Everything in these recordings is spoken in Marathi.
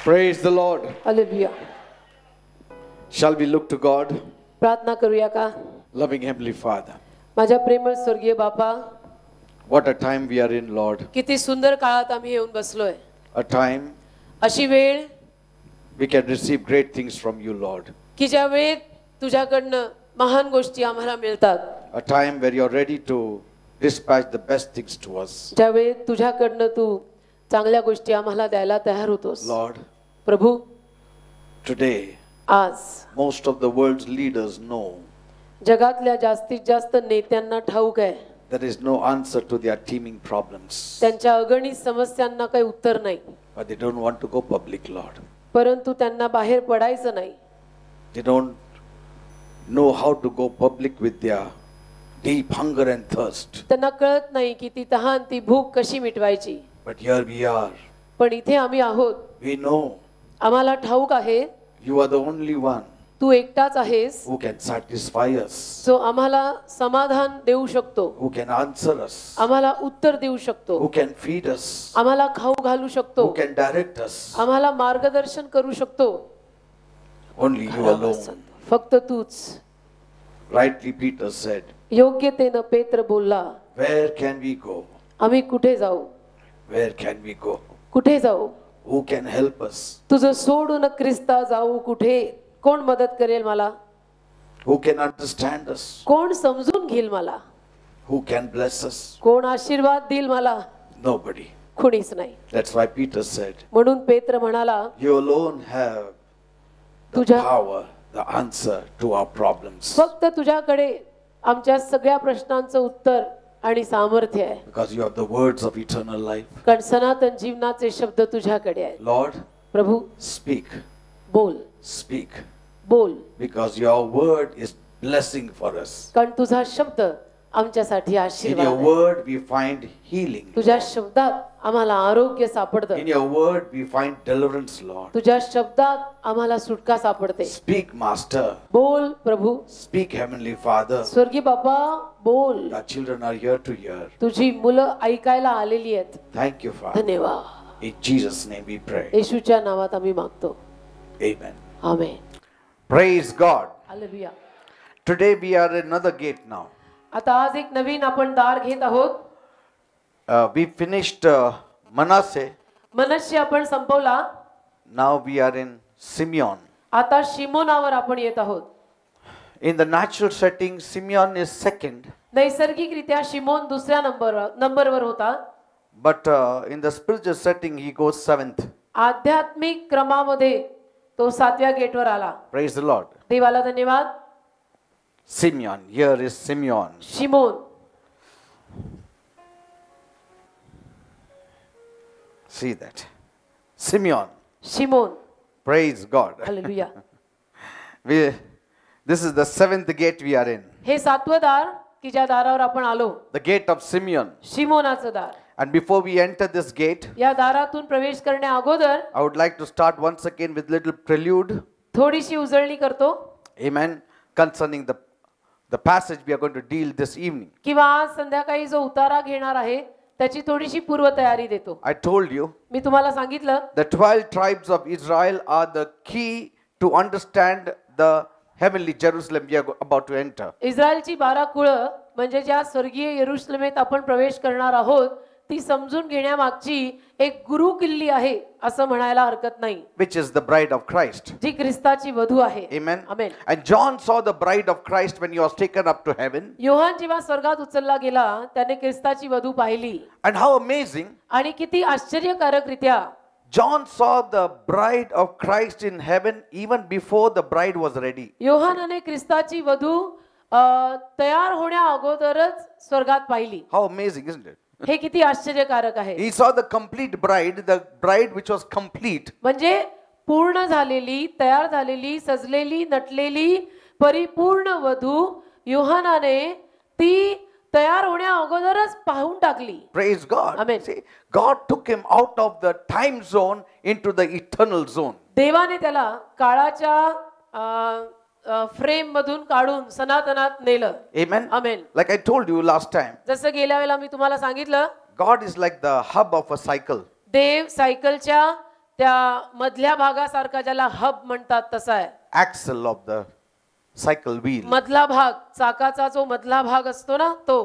Praise the Lord. Hallelujah. Shall we look to God? प्रार्थना करूया का? Loving Heavenly Father, माझ्या प्रेमळ स्वर्गीय बापा, what a time we are in, Lord. किती सुंदर काळात आम्ही येऊन बसलोय. A time अशी वेळ we can receive great things from you, Lord. की ज्या वेळेत तुझ्याकडनं महान गोष्टी आम्हाला मिळतात. A time where you're ready to dispatch the best things to us. ज्या वेळेत तुझ्याकडनं तू चांगल्या गोष्टी आम्हाला द्यायला तयार होतोस. Lord, प्रभू, today आज most of the world's leaders know जगातल्या जास्तीत जास्त नेत्यांना ठाऊक आहे there is no answer to their teeming problems. त्यांच्या अगणित समस्यांना काही उत्तर नाही. But they don't want to go public, Lord. परंतु त्यांना बाहेर पडायचं नाही. They don't know how to go public with their deep hunger and thirst. त्यांना कळत नाही की ती तहान, ती भूक कशी मिटवायची. But here we are. पण इथे आम्ही आहोत. We know आम्हाला ठाऊक आहे you are the only one तू एकटाच आहेस who can satisfy us, जो आम्हाला समाधान देऊ शकतो, who can answer us, आम्हाला उत्तर देऊ शकतो, who can feed us, आम्हाला खाऊ घालू शकतो, who can direct us. आम्हाला मार्गदर्शन करू शकतो. Only you alone. फक्त तूच. Rightly Peter said, योग्यतेनं पेत्र बोलला, where can we go? आम्ही कुठे जाऊ? Where can we go? कुठे जाऊ? Who can help us? तुझं सोडून ख्रिस्ता जाऊ कुठे? कोण मदत करेल मला? Who can understand us? कोण समजून घेईल मला? Who can bless us? कोण आशीर्वाद देईल मला? Nobody. कुणीच नाही. That's why Peter said, म्हणून पेत्र म्हणाला, you alone have the तुझ्या power, the answer to our problems. फक्त तुझ्याकडे आमच्या सगळ्या प्रश्नांचं उत्तर आणि सामर्थ्य आहे. Because you have the words of eternal life. कारण सनातन जीवनाचे शब्द तुझ्याकडे आहेत. Lord, प्रभू, speak, बोल, speak. बोल. Because your word is blessing for us. कारण तुझा शब्द आमच्यासाठी In आशीर्वाद your आहे. word we find healing. तुझ्या शब्दात आम्हाला आरोग्य सापडतं. In your word we find deliverance, Lord. तुझ्या शब्दात आम्हाला सुटका सापडते. Speak, Master. बोल प्रभू. Speak, Heavenly Father. स्वर्गीय बाबा, बोल. Our children are here to hear. तुझी मुलं ऐकायला आलेली आहेत. Thank you, Father. धन्यवाद. In Jesus' name we pray. येशूच्या नावात आम्ही मागतो. Amen. Amen. Praise God. Hallelujah. Today we are at another gate now. आता आज एक नवीन आपण दार घेत आहोत. We finished Manasseh. मनश्य आपण संपवला. Now we are in Simeon. आता शिमोनावर आपण येत आहोत. In the natural setting, Simeon is second. नैसर्गिकरित्या शिमोन दुसऱ्या नंबरवर होता. But in the spiritual setting, he goes seventh. आध्यात्मिक क्रमामध्ये तो 7व्या गेटवर आला. Praise the Lord. देवाला धन्यवाद. Simeon. Here is Simeon. Simeon. See that. Simeon. Simeon. Praise God. Hallelujah. This is the seventh gate we are in. हे 7वं दार की ज्या दारावर आपण आलो. The gate of Simeon. शिमोनाचं दार. And before we enter this gate, या दारातून प्रवेश करण्या अगोदर I would like to start once again with little prelude. थोडीशी उजळणी करतो. Amen. Concerning the passage we are going to deal this evening. किंवा आज संध्याकाळी जो उतारा घेणार आहे त्याची थोडीशी पूर्वतयारी देतो. I told you मी तुम्हाला सांगितलं the 12 tribes of Israel are the key to understand the heavenly Jerusalem we are about to enter. इस्रायलची 12 कुळं म्हणजे ज्या स्वर्गीय येरुशलेमेत आपण प्रवेश करणार आहोत ती समजून घेण्यामागची एक गुरु किल्ली आहे असं म्हणायला हरकत नाही. Which is the bride of Christ. जी ख्रिस्ताची वधू आहे. Amen. Amen. And John saw the bride of Christ when he was taken up to heaven. Yohan जेव्हा स्वर्गात उचलला गेला त्याने ख्रिस्ताची वधू पाहिली. And how amazing. आणि किती आश्चर्यकारकरित्या John saw the bride of Christ in heaven even before the bride was ready. योहानाने ख्रिस्ताची वधू तयार होण्या अगोदरच स्वर्गात पाहिली. How amazing, isn't it? हे किती आश्चर्यकारक आहे. He saw the complete bride, the bride which was complete. म्हणजे पूर्ण झालेली, तयार झालेली, सजलेली, नटलेली, परिपूर्ण वधू योहानाने ती तयार होण्या अगोदरच पाहून टाकली. Praise God. Amen. See, God took him out of the time zone into the eternal zone. देवाने त्याला काळाच्या फ्रेम मधून काढून सनातनात नेलं. Amen. Amen. Like I told you last time, जसं गेल्या वेळेला मी तुम्हाला सांगितलं, God is like the hub of a cycle. देव सायकलच्या त्या मधल्या भागासारखा ज्याला हब म्हणतात तसा आहे. axle of the cycle wheel. मधला भाग, चाकाचा जो मधला भाग असतो ना तो,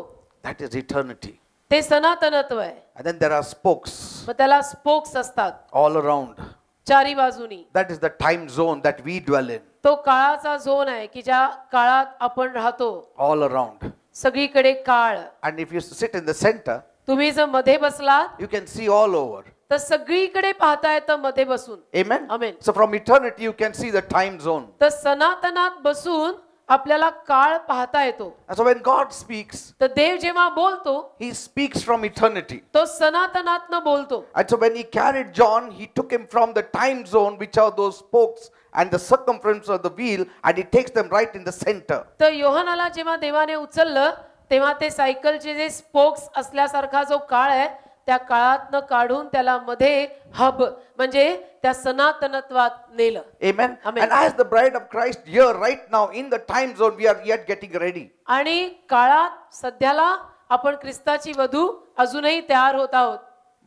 That is eternity. ते सनातनत्व आहे. And then there are spokes मग त्याला स्पोक्स असतात all around. चारी बाजूनी. That is the time zone that we dwell in. तो काळाचा झोन आहे की ज्या काळात आपण राहतो. All around. सगळीकडे काळ. And if you sit in the center, तुम्ही जर मध्ये बसलात you can see all over. तर सगळीकडे पाहता येतं मध्ये बसून. Amen? Amen. So from eternity you can see the time zone. तर सनातनात बसून आपल्याला काळ पाहता येतो. And so when God speaks, तर देव जेव्हा बोलतो He speaks from eternity. तो सनातनातनं बोलतो. And so when He carried John, He took him from the time zone, which are those spokes and the circumference of the wheel, and He takes them right in the center. तर योहानाला जेव्हा देवाने उचललं तेव्हा ते सायकलचे जे स्पोक्स असल्यासारखा जो काळ आहे त्या काळातनं काढून त्याला मध्ये हब म्हणजे त्या सनातनत्वात नेलं. Amen? Amen. And as the bride of Christ here right now in the time zone, we are yet getting ready. आणि काळात सध्याला आपण ख्रिस्ताची वधू अजूनही तयार होत आहोत.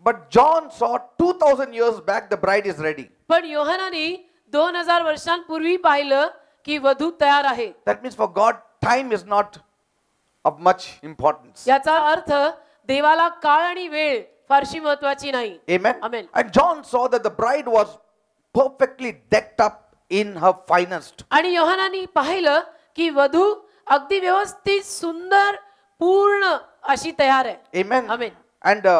But John saw 2000 years back the bride is ready. पण योहानाने 2000 वर्षांपूर्वी पाहिलं की वधू तयार आहे. That means for God, time is not of much importance. याचा अर्थ देवाला काळ आणि वेळ फारशी महत्वाची नाही. Amen? Amen. And John saw that the bride was perfectly decked up in her finest. आणि योहानाने पाहिलं की वधू अगदी व्यवस्थित सुंदर पूर्ण अशी तयार आहे. Amen? Amen. And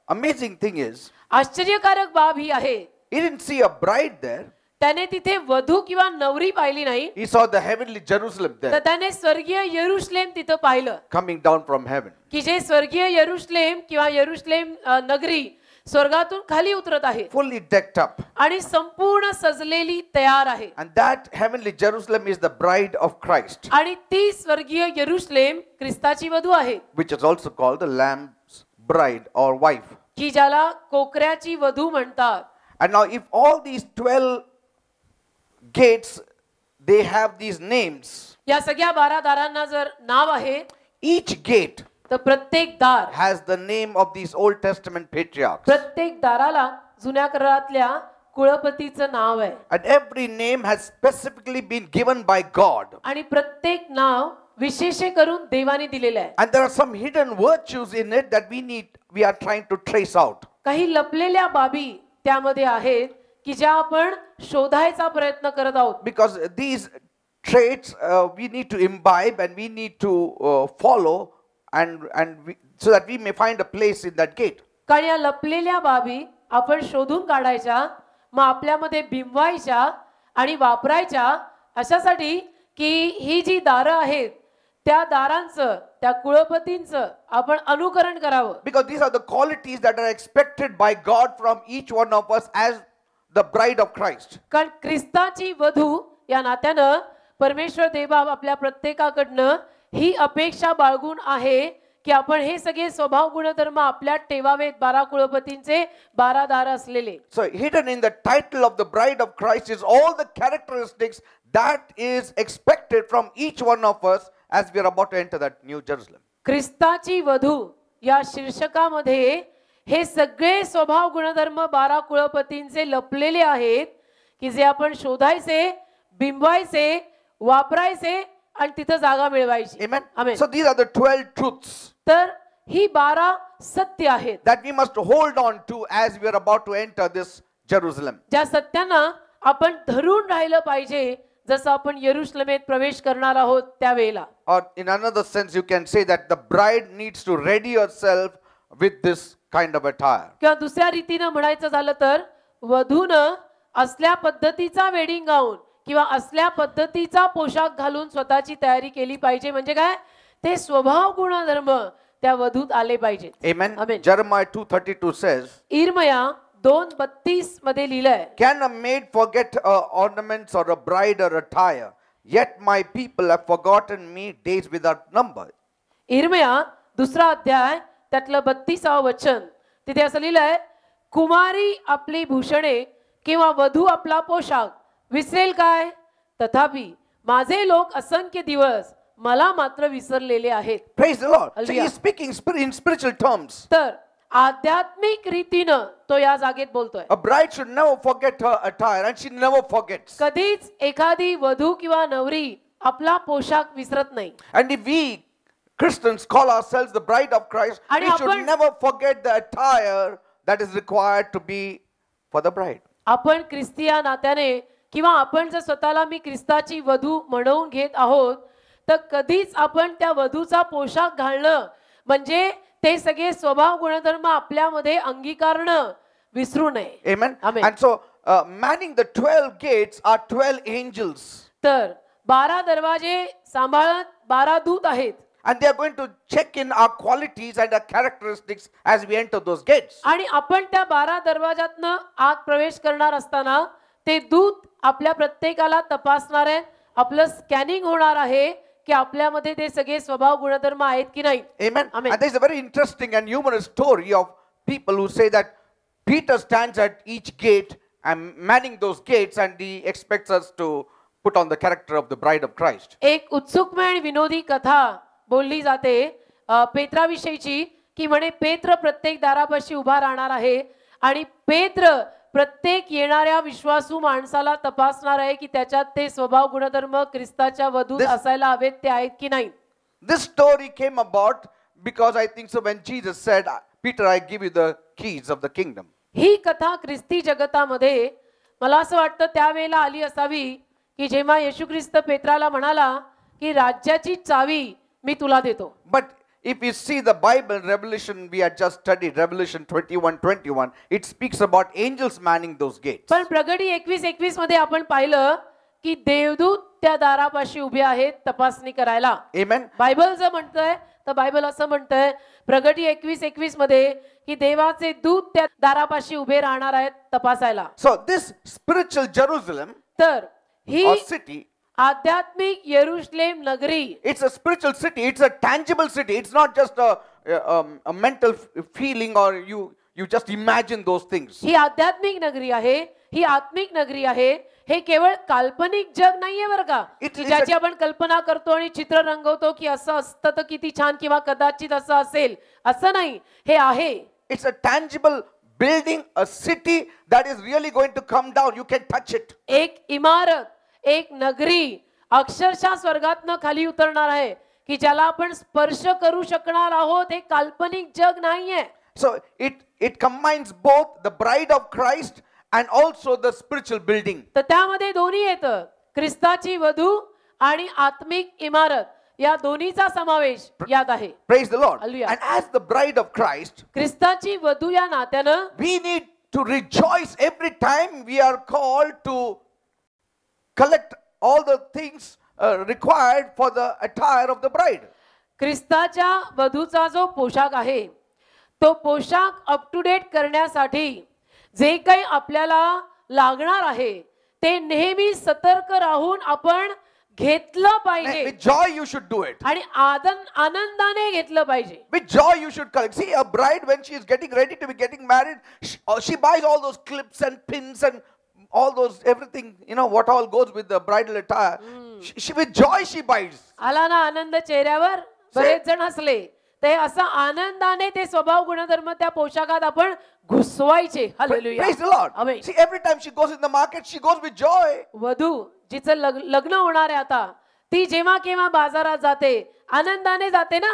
amazing thing is, आश्चर्यकारक बाब ही आहे, he didn't see a bride there. त्याने तिथे वधू किंवा नवरी पाहिली नाही, He saw the heavenly Jerusalem तर there त्याने स्वर्गीय यरुशलेम तिथं पाहिलं coming down from heaven. की जे स्वर्गीय यरुशलेम किंवा यरुशलेम नगरी स्वर्गातून खाली उतरत आहे Fully decked up. आणि संपूर्ण सजलेली तयार आहे. And that heavenly Jerusalem is the bride of Christ, आणि ती स्वर्गीय यरुशलेम ख्रिस्ताची वधू आहे, which is also called the Lamb's bride or wife. की ज्याला कोकऱ्याची वधू म्हणतात. And now if all these 12 gates, they have these names. या सगळ्या 12 दारांना जर नाव आहे Each gate तर प्रत्येक दार, has the name of these Old Testament patriarchs. प्रत्येक दाराला जुन्या करारातल्या कुळपतीचं नाव आहे. And every name has specifically been given by God. आणि प्रत्येक नाव विशेष करून देवाने दिलेलं आहे. And there are some hidden virtues in it that we are trying to trace out. काही लपलेल्या बाबी त्यामध्ये आहेत की ज्या आपण शोधायचा प्रयत्न करत आहोत. Because these traits we need to imbibe and we need to follow so that we may find a place in that gate. कारण या लपलेल्या बाबी आपण शोधून काढायच्या, मग आपल्यामध्ये बिंबवायच्या आणि वापरायच्या अशासाठी की ही जी दारं आहेत त्या दारांचं, त्या कुळपतींचं आपण अनुकरण करावं. Because these are the qualities that are expected by God from each one of us as the bride of Christ. कारण ख्रिस्ताची वधू या नात्यानं परमेश्वर देवबाप आपल्या प्रत्येकाकडनं ही अपेक्षा बाळगून आहे की आपण हे सगळे स्वभाव गुणधर्म आपल्यात ठेवावेत. 12 कुळपतींचे 12 दार असलेले. So hidden in the title of the bride of Christ is all the characteristics that is expected from each one of us as we are about to enter that new Jerusalem. ख्रिस्ताची वधू या शीर्षकामध्ये हे सगळे स्वभाव गुणधर्म 12 कुळपतींचे लपलेले आहेत की जे आपण शोधायचे, बिंबवायचे, वापरायचे आणि तिथं जागा मिळवायची. Amen. Amen. So these are the 12 truths तर ही 12 सत्य आहेत that we must hold on to as we are about to enter this Jerusalem. ज्या सत्यांना आपण धरून राहिलं पाहिजे जसं आपण यरुशलेमेत प्रवेश करणार आहोत त्यावेळेला. Or in another sense you can say that the bride needs to ready herself with this kind of attire. किंवा दुसऱ्या रीतीनं म्हणायचं झालं तर वधूनं असल्या पद्धतीचा वेडिंग गाऊन किंवा असल्या पद्धतीचा पोशाख घालून स्वतःची तयारी केली पाहिजे. म्हणजे काय, ते स्वभाव गुणधर्म त्या वधूत आले पाहिजेत. Amen. Amen. Jeremiah 2:32 says, इर्मया 2:32 मध्ये लिहिलंय, can a maid forget her ornaments or a bride her attire? Yet my people have forgotten me days without number. इर्मया 2रा अध्याय त्यातलं 32व वचन, तिथे असं लिहिलंय, कुमारी आपली भूषणे किंवा वधू आपला पोशाख विसरेल काय? तथापि माझे लोक असंख्य दिवस मला मात्र विसरलेले आहेत. Praise the Lord. So Hallelujah. he is speaking in spiritual terms. तर आध्यात्मिक रीतीनं तो या जागेत बोलतोय. A bride should never forget her attire, and she never forgets. कधीच एखादी वधू किंवा नवरी आपला पोशाख विसरत नाही. And if we Christians call ourselves the bride of Christ, आणि we should आपण- never forget the attire that is required to be for the bride. आपण ख्रिस्ती या नात्याने किंवा आपण जर स्वतःला मी ख्रिस्ताची वधू म्हणवून घेत आहोत तर कधीच आपण त्या वधूचा पोशाख घालणं म्हणजे ते सगळे स्वभाव गुणधर्म आपल्यामध्ये अंगीकारणं विसरू नये. Amen. Amen. And so manning the 12 gates are 12 angels. तर 12 दरवाजे सांभाळत 12 दूत आहेत. And they are going to check in our qualities and our characteristics as we enter those gates. आणि आपण त्या 12 दरवाजातनं आत प्रवेश करणार असताना ते दूत आपल्या प्रत्येकाला तपासणार आहेत. आपलं स्कॅनिंग होणार आहे की आपल्यामध्ये ते सगळे स्वभाव गुणधर्म आहेत की नाही. Amen. Amen. And there is a very interesting and humorous story of people who say that Peter stands at each gate and manning those gates, and he expects us to put on the character of the bride of Christ. एक उत्सुकमय आणि विनोदी कथा बोलली जाते पेत्राविषयीची की म्हणे पेत्र प्रत्येक दारापाशी उभा राहणार आहे आणि पेत्र प्रत्येक येणाऱ्या विश्वासू माणसाला तपासणार आहे की त्याच्यात ते स्वभाव गुणधर्म ख्रिस्ताच्या वधूत असायला हवेत ते आहेत की नाही. This story came about because I think so when Jesus said, Peter, I give you the keys of the kingdom. ही कथा ख्रिस्ती जगतामध्ये मला असं वाटतं त्यावेळेला आली असावी की जेव्हा येशू ख्रिस्त पेत्राला म्हणाला की राज्याची चावी मी तुला देतो. But if you see the Bible, Revelation, we had just studied Revelation 21:21, it speaks about angels manning those gates. पण प्रगटी 21:21 मध्ये आपण पाहिलं की देवदूत त्या दारापाशी उभे आहेत तपासणी करायला. Amen. बायबल जर म्हणतंय तर बायबल असं म्हणतंय प्रगटी 21:21 मध्ये की देवाचे दूत त्या दारापाशी उभे राहणार आहेत तपासायला. So this spiritual Jerusalem तर ही or city, आध्यात्मिक यरुशलेम नगरी, it's a spiritual city, it's a tangible city, it's not just a mental feeling or you just imagine those things. ही आध्यात्मिक नगरी आहे, ही आत्मिक नगरी आहे. हे केवळ काल्पनिक जग नाहीये बरं का की ज्याची आपण कल्पना करतो आणि चित्र रंगवतो की असं असतं तर किती छान किंवा कदाचित असं असेल, असं नाही. हे आहे It's a tangible building, a city that is really going to come down. You can touch it. एक इमारत, एक नगरी अक्षरशः स्वर्गातनं खाली उतरणार आहे की ज्याला आपण स्पर्श करू शकणार आहोत. हे काल्पनिक जग नाहीये. So it combines both the bride of Christ and also the spiritual building. तर त्यामध्ये दोन्ही येतं, ख्रिस्ताची वधू आणि आत्मिक इमारत या दोन्हीचा समावेश यात आहे. Praise the Lord. Hallelujah. And as the bride of Christ, ख्रिस्ताची वधू या नात्यानं we need to rejoice every time we are called to collect all the things required for the attire of the bride. ख्रिस्ताच्या वधूचा जो पोशाख आहे तो पोशाख अप टू डेट करण्यासाठी जे काही आपल्याला लागणार आहे ते नेहमी सतर्क राहून आपण घेतलं पाहिजे. With joy you should do it. आणि आनंदाने घेतलं पाहिजे. With joy you should collect. See, a bride when she is getting ready to be getting married, she buys all those clips and pins and all those everything, you know, what all goes with the bridal attire. She with joy she buys. आला ना आनंद चेहऱ्यावर. बरेच जण हसले. ते असं आनंदाने ते स्वभाव गुणधर्म त्या पोशाखात आपण घुसवायचे. Hallelujah. Praise the Lord. Amen. See, every time she goes in the market, she goes with joy. वधू जिचं लग्न होणार आहे आता ती जेव्हा केव्हा बाजारात जाते आनंदाने जाते ना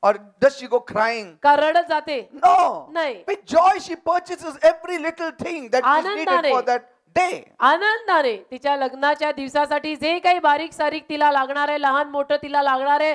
Or does she go crying? का रडत जाते? No. नाही. With joy she purchases every little thing that is needed आनंदाने. for that day. आनंदाने तिच्या लग्नाच्या दिवसासाठी जे काही बारीक सारीक तिला लागणार आहे, लहान मोठं तिला लागणार आहे,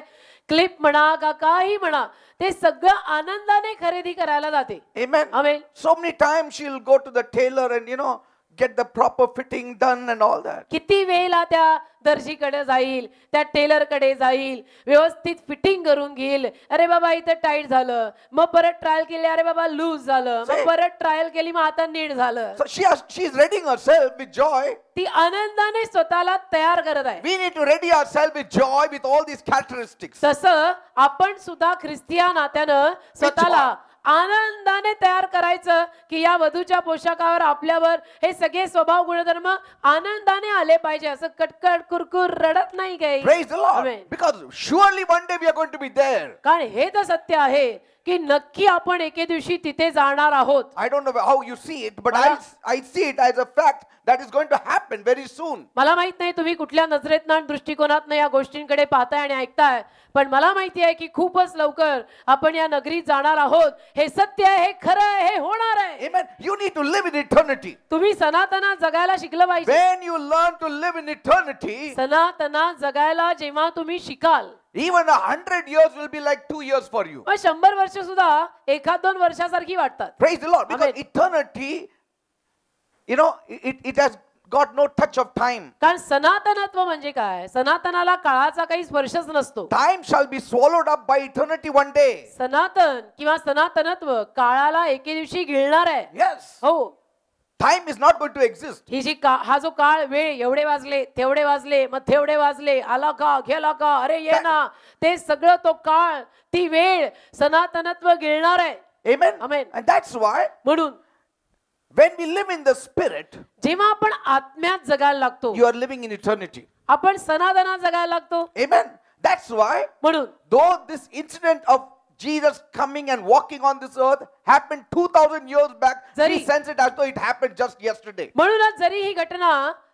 क्लिप म्हणा का काही म्हणा, ते सगळं आनंदाने खरेदी करायला जाते. Amen. Amen. So many times she'll go to the tailor and get the proper fitting done and all that. किती वेळेला त्या दर्जीकडे जाईल, त्या टेलर कडे जाईल, व्यवस्थित फिटिंग करून घेईल. अरे बाबा इथं टाईट झालं, मग परत ट्रायल केली, अरे बाबा लूज झालं, मग परत ट्रायल केली, मग आता नीट झालं. So she's readying herself with joy. ती आनंदाने स्वतःला तयार करत आहे. We need to ready ourselves with joy with all these characteristics. तसं आपण सुद्धा ख्रिस्तिया नात्यानं स्वतःला आनंदाने तयार करायचं की या वधूच्या पोशाखावर आपल्यावर हे सगळे स्वभाव गुणधर्म आनंदाने आले पाहिजे. असं कटकट कुरकुर रडत नाही काही. Praise the Lord. Amen. Because surely one day we are going to be there. कारण हे तर सत्य आहे की नक्की आपण एके दिवशी तिथे जाणार आहोत. I don't know how you see it, but I see it as a fact that is going to happen very soon. मला माहित नाही तुम्ही कुठल्या नजरेतनं आणि दृष्टिकोनातनं या गोष्टींकडे पाहताय आणि ऐकताय, पण मला माहिती आहे की खूपच लवकर आपण या नगरीत जाणार आहोत. हे सत्य आहे, हे खरं आहे, हे होणार आहे. Amen. You need to live in eternity. तुम्ही सनातनात जगायला शिकलं पाहिजे. When you learn to live in eternity, सनातनात जगायला जेव्हा तुम्ही शिकाल, even 100 years will be like 2 years for you. मग 100 वर्ष सुद्धा 1-2 वर्षासारखी वाटतात. Praise the Lord. Because Amen. eternity, it has got no touch of time. कारण सनातनत्व म्हणजे काय? सनातनाला काळाचा काही स्पर्शच नसतो. Time shall be swallowed up by eternity one day. सनातन किंवा सनातनत्व काळाला एके दिवशी गिळणार आहे. Yes. हो, Time is not going to exist. ही जी हा जो काळ, वेळ, एवढे वाजले, तेवढे वाजले, मग तेवढे वाजले, आला का, गेला का, अरे ये ना, ते सगळं तो काळ, ती वेळ, सनातनत्व गिळणार आहे. Amen. Amen. And that's why म्हणून when we live in the spirit, जेव्हा आपण आत्म्यात जगायला लागतो, you are living in eternity. आपण सनातनात जगायला लागतो. Amen. That's why, म्हणून though this incident of Jesus coming and walking on this earth happened 2000 years back, we Zari- sense it as though it happened just yesterday. म्हणूनच जरी ही घटना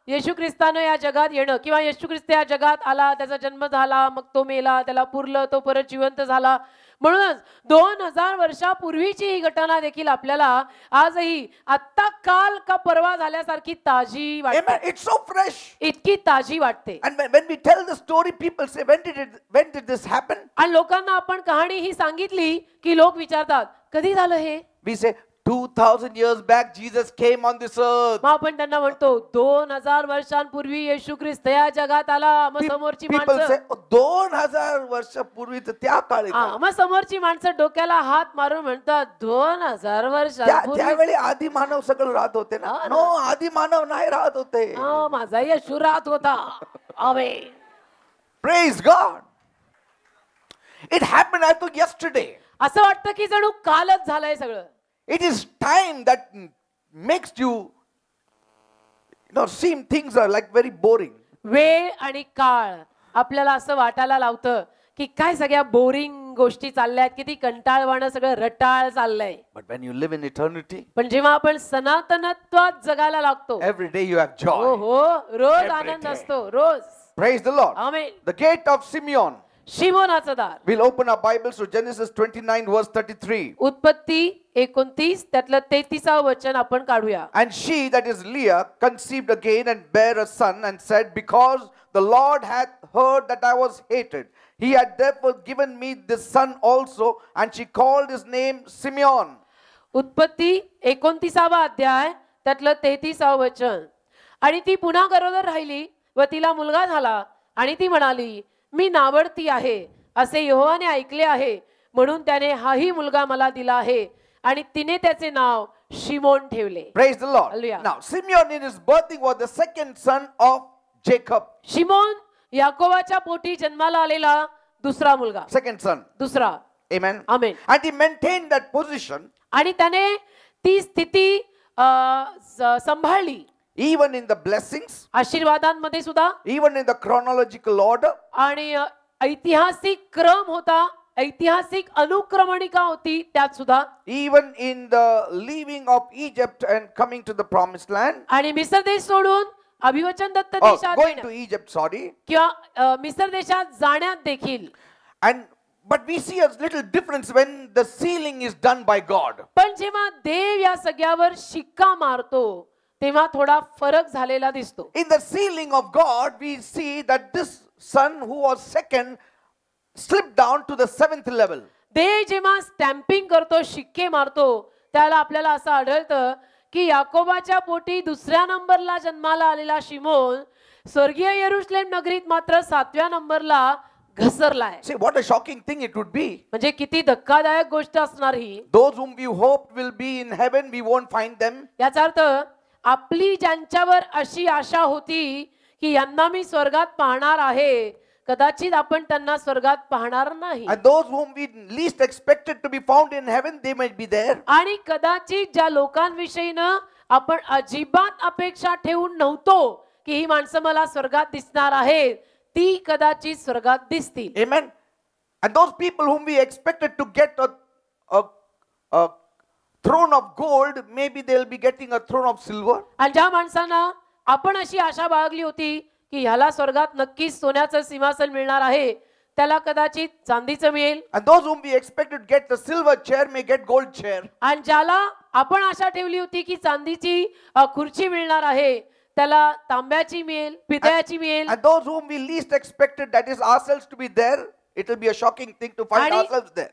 येशू ख्रिस्तानं या जगात येणं किंवा येशू ख्रिस्त या जगात आला, त्याचा जन्म झाला, मग तो मेला, त्याला पुरलं, तो परत जिवंत झाला, म्हणूनच 2000 वर्षापूर्वीची ही घटना देखील आपल्याला आजही आत्ता काल का परवा झाल्यासारखी ताजी Amen. वाटते. It's so fresh. इतकी ताजी वाटते. And when we tell the story, people say, when did this happen? आणि लोकांना आपण कहाणी ही सांगितली की लोक विचारतात, कधी झालं हे? We say, 2000 years back, Jesus came on this earth. मग आपण त्यांना म्हणतो 2000 वर्षांपूर्वी येशू ख्रिस्त या जगात आला. मग समोरची People say, माणसं 2000 वर्षापूर्वी तर त्या काळी हा, मग समोरची माणसं डोक्याला हात मारून म्हणतात 2000 वर्षांपूर्वी. त्यावेळी आधी मानव सगळं राहत होते ना. हा ना. नो, आधी मानव नाही राहत होते. माझा येशू राहत होता. Away Praise God. It happened, I think, yesterday. असं वाटतं की जणू कालच झालंय सगळं. It is time that makes you, seem things are like very boring. वेळ आणि काळ आपल्याला असं वाटायला लावतं की काय सगळ्या बोरिंग गोष्टी चालल्यात, किती कंटाळवाणं सगळं रटाळ चाललंय. But when you live in eternity, पण जेव्हा आपण सनातनत्वात जगायला लागतो, every day you have joy. हो, रोज Every आनंद day. असतो, रोज. Praise the Lord. Amen. The gate of Simeon. शिमोनाचं दार. We'll open our Bibles to Genesis 29 verse 33. उत्पत्ती 29 त्यातलं 33व वचन आपण काढूया. And she, that is Leah, conceived again and bare a son and said, because the Lord hath heard that I was hated, he had therefore given me this son also, and she called his name Simeon. उत्पत्ती 29वा अध्याय त्यातलं 33व वचन. आणि ती पुन्हा गरोदर राहिली व तिला मुलगा झाला, आणि ती म्हणाली, मी नावडती आहे असे यहोवाने ऐकले आहे, म्हणून त्याने हाही मुलगा मला दिला आहे, आणि तिने त्याचे नाव शिमोन ठेवले. Praise the Lord. Hallelujah. Now, Simeon in his birthing was the second son of Jacob. Simon याकोबाच्या पोटी जन्माला आलेला दुसरा मुलगा. Second son. दुसरा. Amen. Amen. And he maintained that position आणि त्याने ती स्थिती सांभाळली. even in the blessings, आशीर्वादांमध्ये सुद्धा, even in the chronological order, आणि ऐतिहासिक क्रम होता, ऐतिहासिक अनुक्रमणिका होती त्यात सुद्धा, even in the leaving of Egypt and coming to the promised land. आणि मिस्र देश सोडून अभिवचन दत्त Oh, देशात going to येणं Egypt, sorry. किंवा मिस्र देशात जाण्यात देखील. But we see a little difference when the sealing is done by God. पण जेव्हा देव या सगळ्यावर शिक्का मारतो तेव्हा थोडा फरक झालेला दिसतो. In the sealing of God, we see that this son who was second slipped down to the 7th level. देव जेव्हा स्टॅम्पिंग करतो, शिक्के मारतो, त्याला आपल्याला असं आढळतं की याकोबाच्या पोटी दुसऱ्या नंबरला जन्माला आलेला शिमोन स्वर्गीय यरुशलेम नगरीत मात्र 7व्या नंबरला घसरलाय. See, what a shocking thing it would be. म्हणजे किती धक्कादायक गोष्ट असणार ही. Those whom we hoped will be in heaven, we won't find them. याचा अर्थ आपली ज्यांच्यावर अशी आशा होती की यांना मी स्वर्गात पाहणार आहे, कदाचित आपण त्यांना स्वर्गात पाहणार नाही. And those whom we least expected to be found in heaven, they might be there. आणि कदाचित ज्या लोकांविषयीनं आपण अजिबात अपेक्षा ठेवून नव्हतो की ही माणसं मला स्वर्गात दिसणार आहेत, ती कदाचित स्वर्गात दिसतील. Amen. And those people whom we expected to get a throne of gold, maybe they'll be getting a throne of silver. आणि ज्या माणसांना आपण अशी आशा बाळगली होती की ह्याला स्वर्गात नक्कीच सोन्याचं सिंहासन मिळणार आहे, त्याला कदाचित चांदीचं मिळेल. And those whom we expected to get the silver chair may get gold chair. आणि ज्याला आपण आशा ठेवली होती की चांदीची खुर्ची मिळणार आहे, त्याला तांब्याची मिळेल, पितळाची मिळेल. And those whom we least expected, that is ourselves, to be there, it will be a shocking thing to find आणि ourselves there.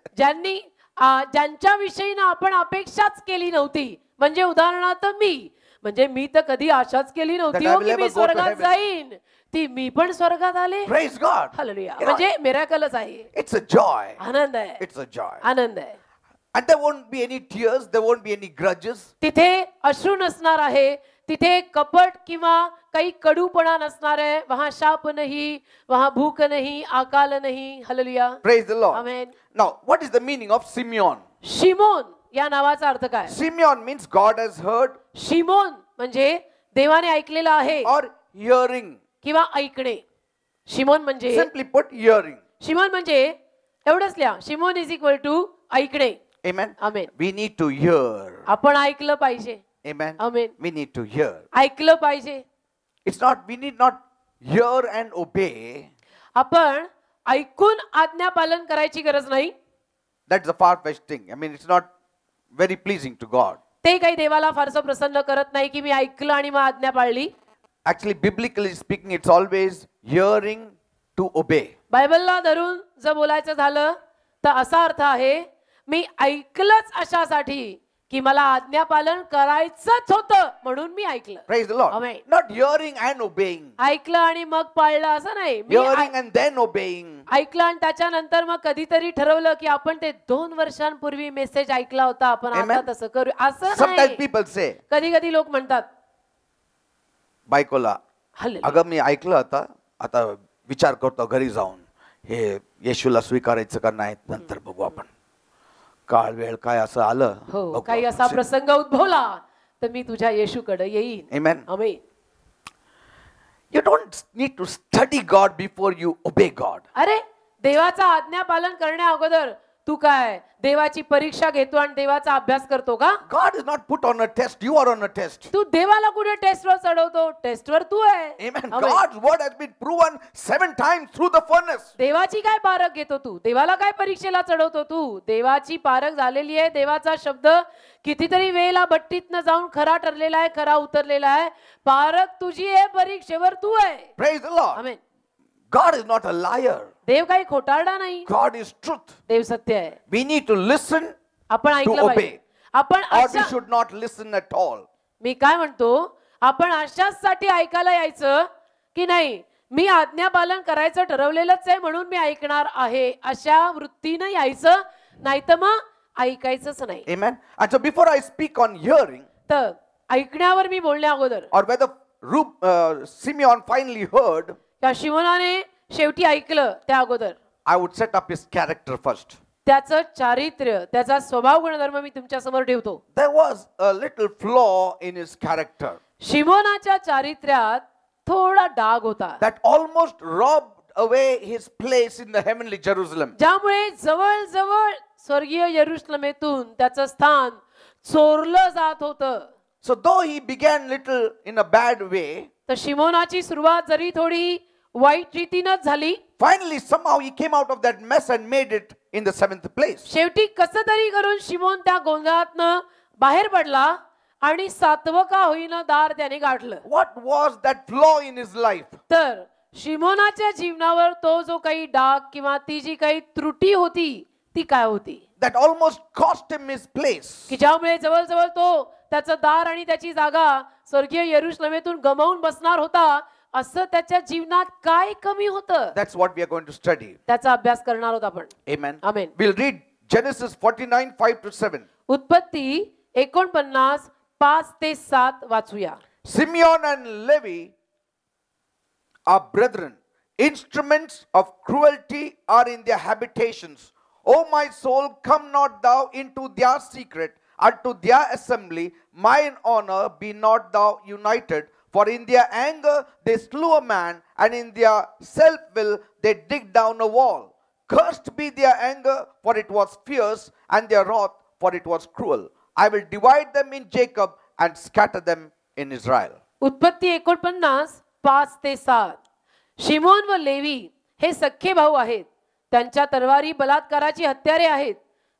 ज्यांच्या विषयीनं आपण अपेक्षाच केली नव्हती, म्हणजे उदाहरणार्थ म्हणजे मी तर कधी आशाच केली नव्हती That I हो will की ever मी go to स्वर्गात heaven. जाईन, ती मी पण स्वर्गात आले. Praise God. Hallelujah. You know, म्हणजे मिराकलच आहे, it's a joy. आनंद आहे, It's a joy. आनंद आहे. And there won't be any tears, there won't be any grudges. तिथे अश्रू नसणार आहे, तिथे कपट किंवा काही कडूपणा नसणार आहे. वहां शाप नाही, वहां भूक नाही, अकाल नाही. Hallelujah. Praise the Lord. Amen. Now, what is the meaning of Simeon? Simeon या नावाचा अर्थ काय? Simeon means God has heard Simon म्हणजे देवाने ऐकलेलं आहे or hearing. किंवा ऐकणे. शिमोन म्हणजे Simply put, hearing. शिमोन म्हणजे एवढंच लिहा, शिमोन इज इक्वल टू ऐकणे. Amen. Amen. We need to hear. आपण ऐकलं पाहिजे. Amen. Amen. We need to hear. ऐकलं पाहिजे. It's not, we need not hear and obey. आपण ऐकून आज्ञा पालन करायची गरज नाही. That's a far-fetched thing. I mean, it's not very pleasing to God. ते काही देवाला फारसं प्रसन्न करत नाही की मी ऐकलं आणि मग आज्ञा पाळली. Actually, biblically speaking, it's always hearing to obey. बायबलला धरून जर बोलायचं झालं तर असा अर्थ आहे, मी ऐकलंच अशासाठी की मला आज्ञा पालन करायचंच होतं म्हणून मी ऐकलं. Praise the Lord. Amen. Not hearing and obeying. ऐकलं आणि मग पाळलं असं नाही. मी Hearing and then obeying. ऐकलं आणि त्याच्यानंतर मग कधीतरी ठरवलं की आपण ते 2 वर्षांपूर्वी मेसेज ऐकला होता, आपण आता Amen. तसं करू असं Sometimes नाही. people say, कधी कधी लोक म्हणतात बायकोला, हालेलुया. अगं मी ऐकलं आता विचार करतो घरी जाऊन, हे येशूला स्वीकारायचं का नाही, नंतर बघू आपण, काळ वेळ काय असं आलं, हो, बघू काही आपण. असा प्रसंग उद्भवला तर मी तुझ्या येशूकडे येईन. Amen. Amen. You don't need to study God before you obey God. अरे देवाचा आज्ञा पालन करण्या अगोदर तू काय देवाची परीक्षा घेतो आणि देवाचा अभ्यास करतो का? God is not put on a test, you are on a test. तू देवाला कुठे टेस्टवर चढवतो? टेस्टवर तू आहे. Amen. Amen. God's word has been proven 7 times through the furnace. देवाची काय पारख घेतो तू? देवाला काय परीक्षेला चढवतो तू? देवाची पारख झालेली आहे. देवाचा शब्द कितीतरी वेळेला भट्टीतनं जाऊन खरा ठरलेला आहे, खरा उतरलेला आहे. पारख तुझी आहे, परीक्षेवर तू आहे. Praise the Lord. Amen. God is not a liar. देव काही खोटारडा नाही. God is truth. देव सत्य आहे. We need to listen आपण to ऐकलं पाहिजे. obey. आपण Or we अशा should not listen at all. मी काय म्हणतो, आपण अशाचसाठी ऐकायला यायचं की नाही मी आज्ञा पालन करायचं ठरवलेलंच आहे म्हणून मी ऐकणार आहे, अशा वृत्तीनं यायचं, नाही तर मग ऐकायचंच नाही. Amen. And so before I speak on hearing, तर ऐकण्यावर मी बोलण्या अगोदर or whether Simeon finally heard, त्या शिमोनाने शेवटी ऐकलं त्या अगोदर I would set up his character first. त्याचं चारित्र्य, त्याचा स्वभाव गुणधर्म मी तुमच्या समोर ठेवतो. There was a little flaw in his character शिमोनाच्या चारित्र्यात थोडा डाग होता, that almost robbed away his place in the heavenly Jerusalem. ज्यामुळे जवळ स्वर्गीय यरुशलेमेतून त्याचं स्थान चोरलं जात होतं. So though he began little in a bad way, तर शिमोनाची सुरुवात जरी थोडी वाईट रीतीनंच झाली, finally somehow he came out of that mess and made it in the 7th place. शेवटी कसं तरी करून शिमोन त्या गोंधळातनं बाहेर पडला आणि 7वं का होईना दार त्याने गाठलं. What was that flaw in his life? तर शिमोनाच्या जीवनावर तो जो काही डाग किंवा ती जी काही त्रुटी होती ती काय होती, That almost cost him his place. की ज्यामुळे जवळ तो त्याचं दार आणि त्याची जागा स्वर्गीय यरुशलेमेतून गमावून बसणार होता. असं त्याच्या जीवनात काय कमी होतं, That's what we are going to study. त्याचा अभ्यास करणार आहोत आपण. Amen. Amen. We'll read Genesis 49, 5 to 7. उत्पत्ती 49, 5 ते 7 वाचूया. Simeon and Levi are brethren. Instruments of cruelty are in their habitations. O my soul, come not thou into their secret, unto their assembly. Mine honor be not thou united. For in their anger they slew a man, and in their self-will they dig down a wall. Cursed be their anger, for it was fierce, and their wrath, for it was cruel. I will divide them in Jacob and scatter them in Israel. उत्पत्ती 49 5-7. शिमोन व लेवी हे सख्खे भाऊ आहेत. त्यांच्या तलवारी बलात्काराची हत्यारे आहेत.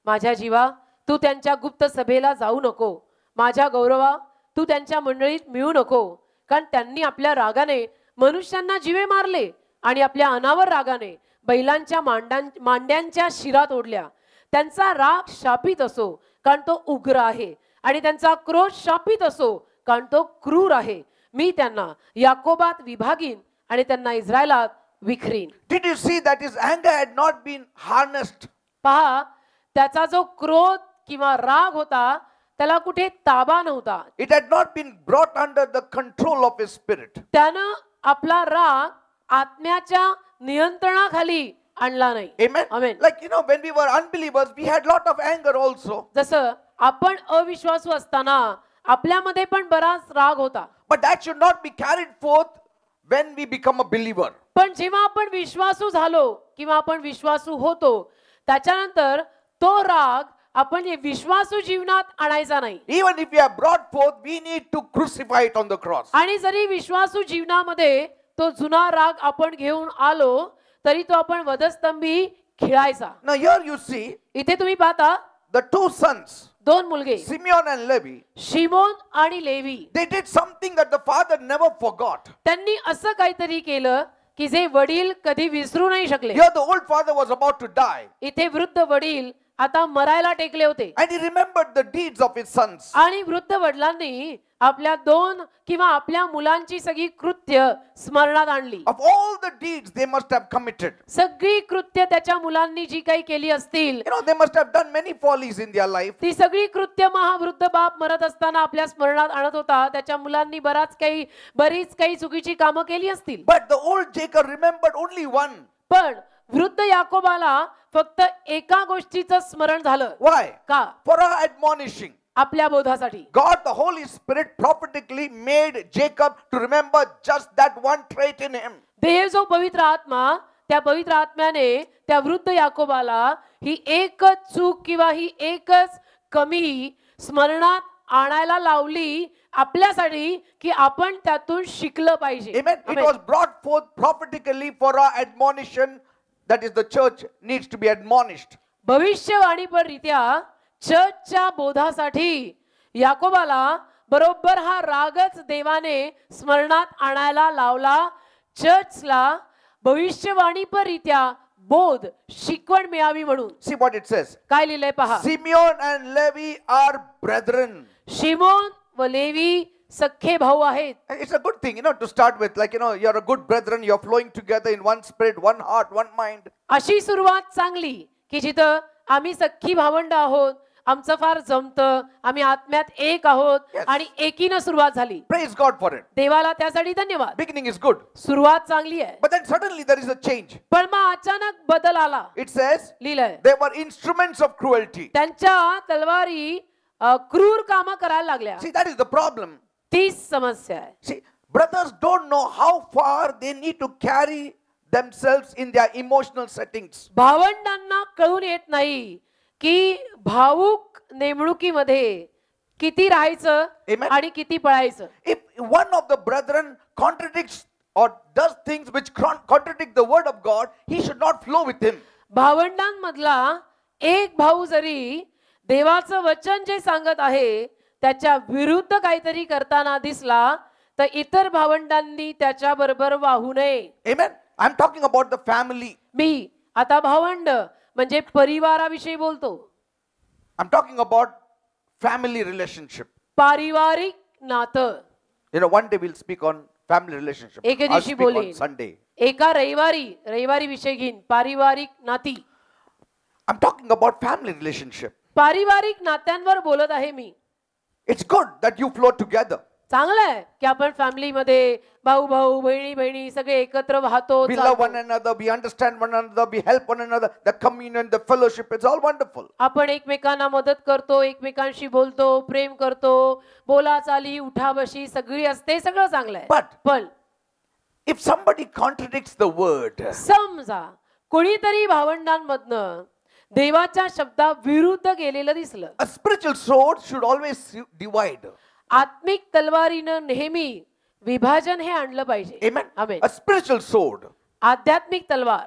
माझ्या जीवा, तू त्यांच्या गुप्त सभेला जाऊ नको. माझ्या गौरवा, तू त्यांच्या मंडळीत मिळू नको. कारण त्यांनी आपल्या रागाने मनुष्यांना जीवे मारले आणि आपल्या अनावर रागाने बैलांच्या मांड्यांच्या शिरा तोडल्या. त्यांचा राग शापित असो, कारण तो उग्र आहे, आणि त्यांचा क्रोध शापित असो, कारण तो क्रूर आहे. मी त्यांना याकोबात विभागीन आणि त्यांना इस्रायलात विखरीन. Did you see that his anger had not been harnessed? पहा, त्याचा जो क्रोध किंवा राग होता त्याला कुठे ताबा नव्हता. It had not been brought under the control of his spirit. त्यानं आपला राग आत्म्याच्या नियंत्रणाखाली आणला नाही. Amen. Amen. Like, when we were unbelievers, we had lot of anger also. जसं आपण अविश्वासू असताना आपल्यामध्ये पण बराच राग होता. But that should not be carried forth when we become a believer. पण जेव्हा आपण विश्वासू झालो किंवा आपण विश्वासू होतो, त्याच्यानंतर तो राग आपण विश्वासू जीवनात आणायचा नाही. Even if we are brought forth, we need to crucify it on the cross. आणि जरी विश्वासू जीवनामध्ये तो जुना राग आपण घेऊन आलो तरी तो आपण वधस्तंभी खिळायचा. Now here you see इथे तुम्ही पाहता the two sons, दोन मुलगे, Simeon and Levi. शिमोन आणि levy, They did something that the father never forgot. त्यांनी असं काहीतरी केलं की जे वडील कधी विसरू नाही शकले. Here the old father was about to die. इथे वृद्ध वडील आता मरायला टेकले होते. And he remembered the deeds of his sons. आणि वृद्ध वडिलांनी आपल्या दोन किंवा आपल्या मुलांची सगळी कृत्य स्मरणात आणली. Of all the deeds they must have committed. सगळी कृत्य त्याच्या मुलांनी जी काही केली असतील, They must have done many follies in their life. ती सगळी कृत्य महावृद्ध बाप मरत असताना आपल्या स्मरणात आणत होता. त्याच्या मुलांनी बरीच काही चुकीची कामं केली असतील. But the old Jacob remembered only one. पण वृद्ध याकोबाला फक्त एका गोष्टीचं स्मरण झालं. Why? का? For our admonishing. आपल्या बोधासाठी. God the Holy Spirit prophetically made Jacob to remember just that one trait in him. देव जो पवित्र आत्मा, त्या पवित्र आत्म्याने त्या वृद्ध याकोबाला ही एकच चूक किंवा ही एकच कमी स्मरणात आणायला लावली आपल्यासाठी की आपण त्यातून शिकलं पाहिजे. Amen. It was brought forth prophetically for our admonition, that is the church needs to be admonished. भविष्यवाणीपर रीत्या चर्चच्या बोधासाठी याकोबाला बरोबर हा रागच देवाने स्मरणात आणायला लावला. चर्चला भविष्यवाणीपर रीत्या बोध शिकवण मिळावी म्हणून. See what it says. काय लिहिलंय पहा. Simeon and Levi are brethren. Simon व लेवी सख्खे भाऊ आहेत. It's a good thing, to start with. Like, you're a good brethren, you're flowing together in one spirit, one heart, one mind. अशी सुरुवात चांगली की जिथं आम्ही सख्खी भावंड आहोत, आमचं फार जमतं, आम्ही आत्म्यात एक आहोत आणि एकीनं सुरुवात झाली. Praise God for it. देवाला त्यासाठी धन्यवाद. Beginning is good. सुरुवात चांगली आहे. But then suddenly there is a change. पण मग अचानक बदल आला. It says लिहिलंय they were instruments of cruelty. त्यांच्या तलवारी क्रूर कामं करायला लागल्या. See, that is the problem. तीच समस्या आहे. See, brothers don't know how far they need to carry themselves in their emotional settings. भावंडांना कळून येत नाही की भावुक नेमणुकीमध्ये किती राहायचं Amen. आणि किती पळायचं. If one of the brethren contradicts or does things which contradict the word of God, he should not flow with him. भावंडांमधला एक भाऊ जरी देवाचं वचन जे सांगत आहे त्याच्या विरुद्ध काहीतरी करताना दिसला तर इतर भावंडांनी त्याच्या बरोबर वाहू नये. Amen. I'm talking about the family. मी आता भावंड म्हणजे परिवाराविषयी बोलतो. I'm talking about family relationship. पारिवारिक नातं. One day we'll speak on family relationship. एके I'll दिवशी speak on बोलेन. Sunday. एका रविवारी विषय घेईन पारिवारिक नाती. I'm talking about family relationship. पारिवारिक नात्यांवर बोलत आहे मी. It's good that you flow together. चांगलं आहे की आपण फॅमिलीमध्ये भाऊ भाऊ बहिणी बहिणी सगळे एकत्र वाहतो. We love one another, we understand one another, we help one another. The communion, the fellowship, it's all wonderful. आपण एकमेकांना मदत करतो, एकमेकांशी बोलतो, प्रेम करतो, बोला चाली उठा बशी सगळी असते, सगळं चांगलं आहे. But पण if somebody contradicts the word, समजा कोणीतरी भावंडांमधनं देवाच्या शब्दा विरुद्ध गेलेलं दिसलं. A spiritual sword should always divide. आत्मिक तलवारीनं नेहमी विभाजन हे आणलं पाहिजे. Amen. Amen. A spiritual sword, आध्यात्मिक तलवार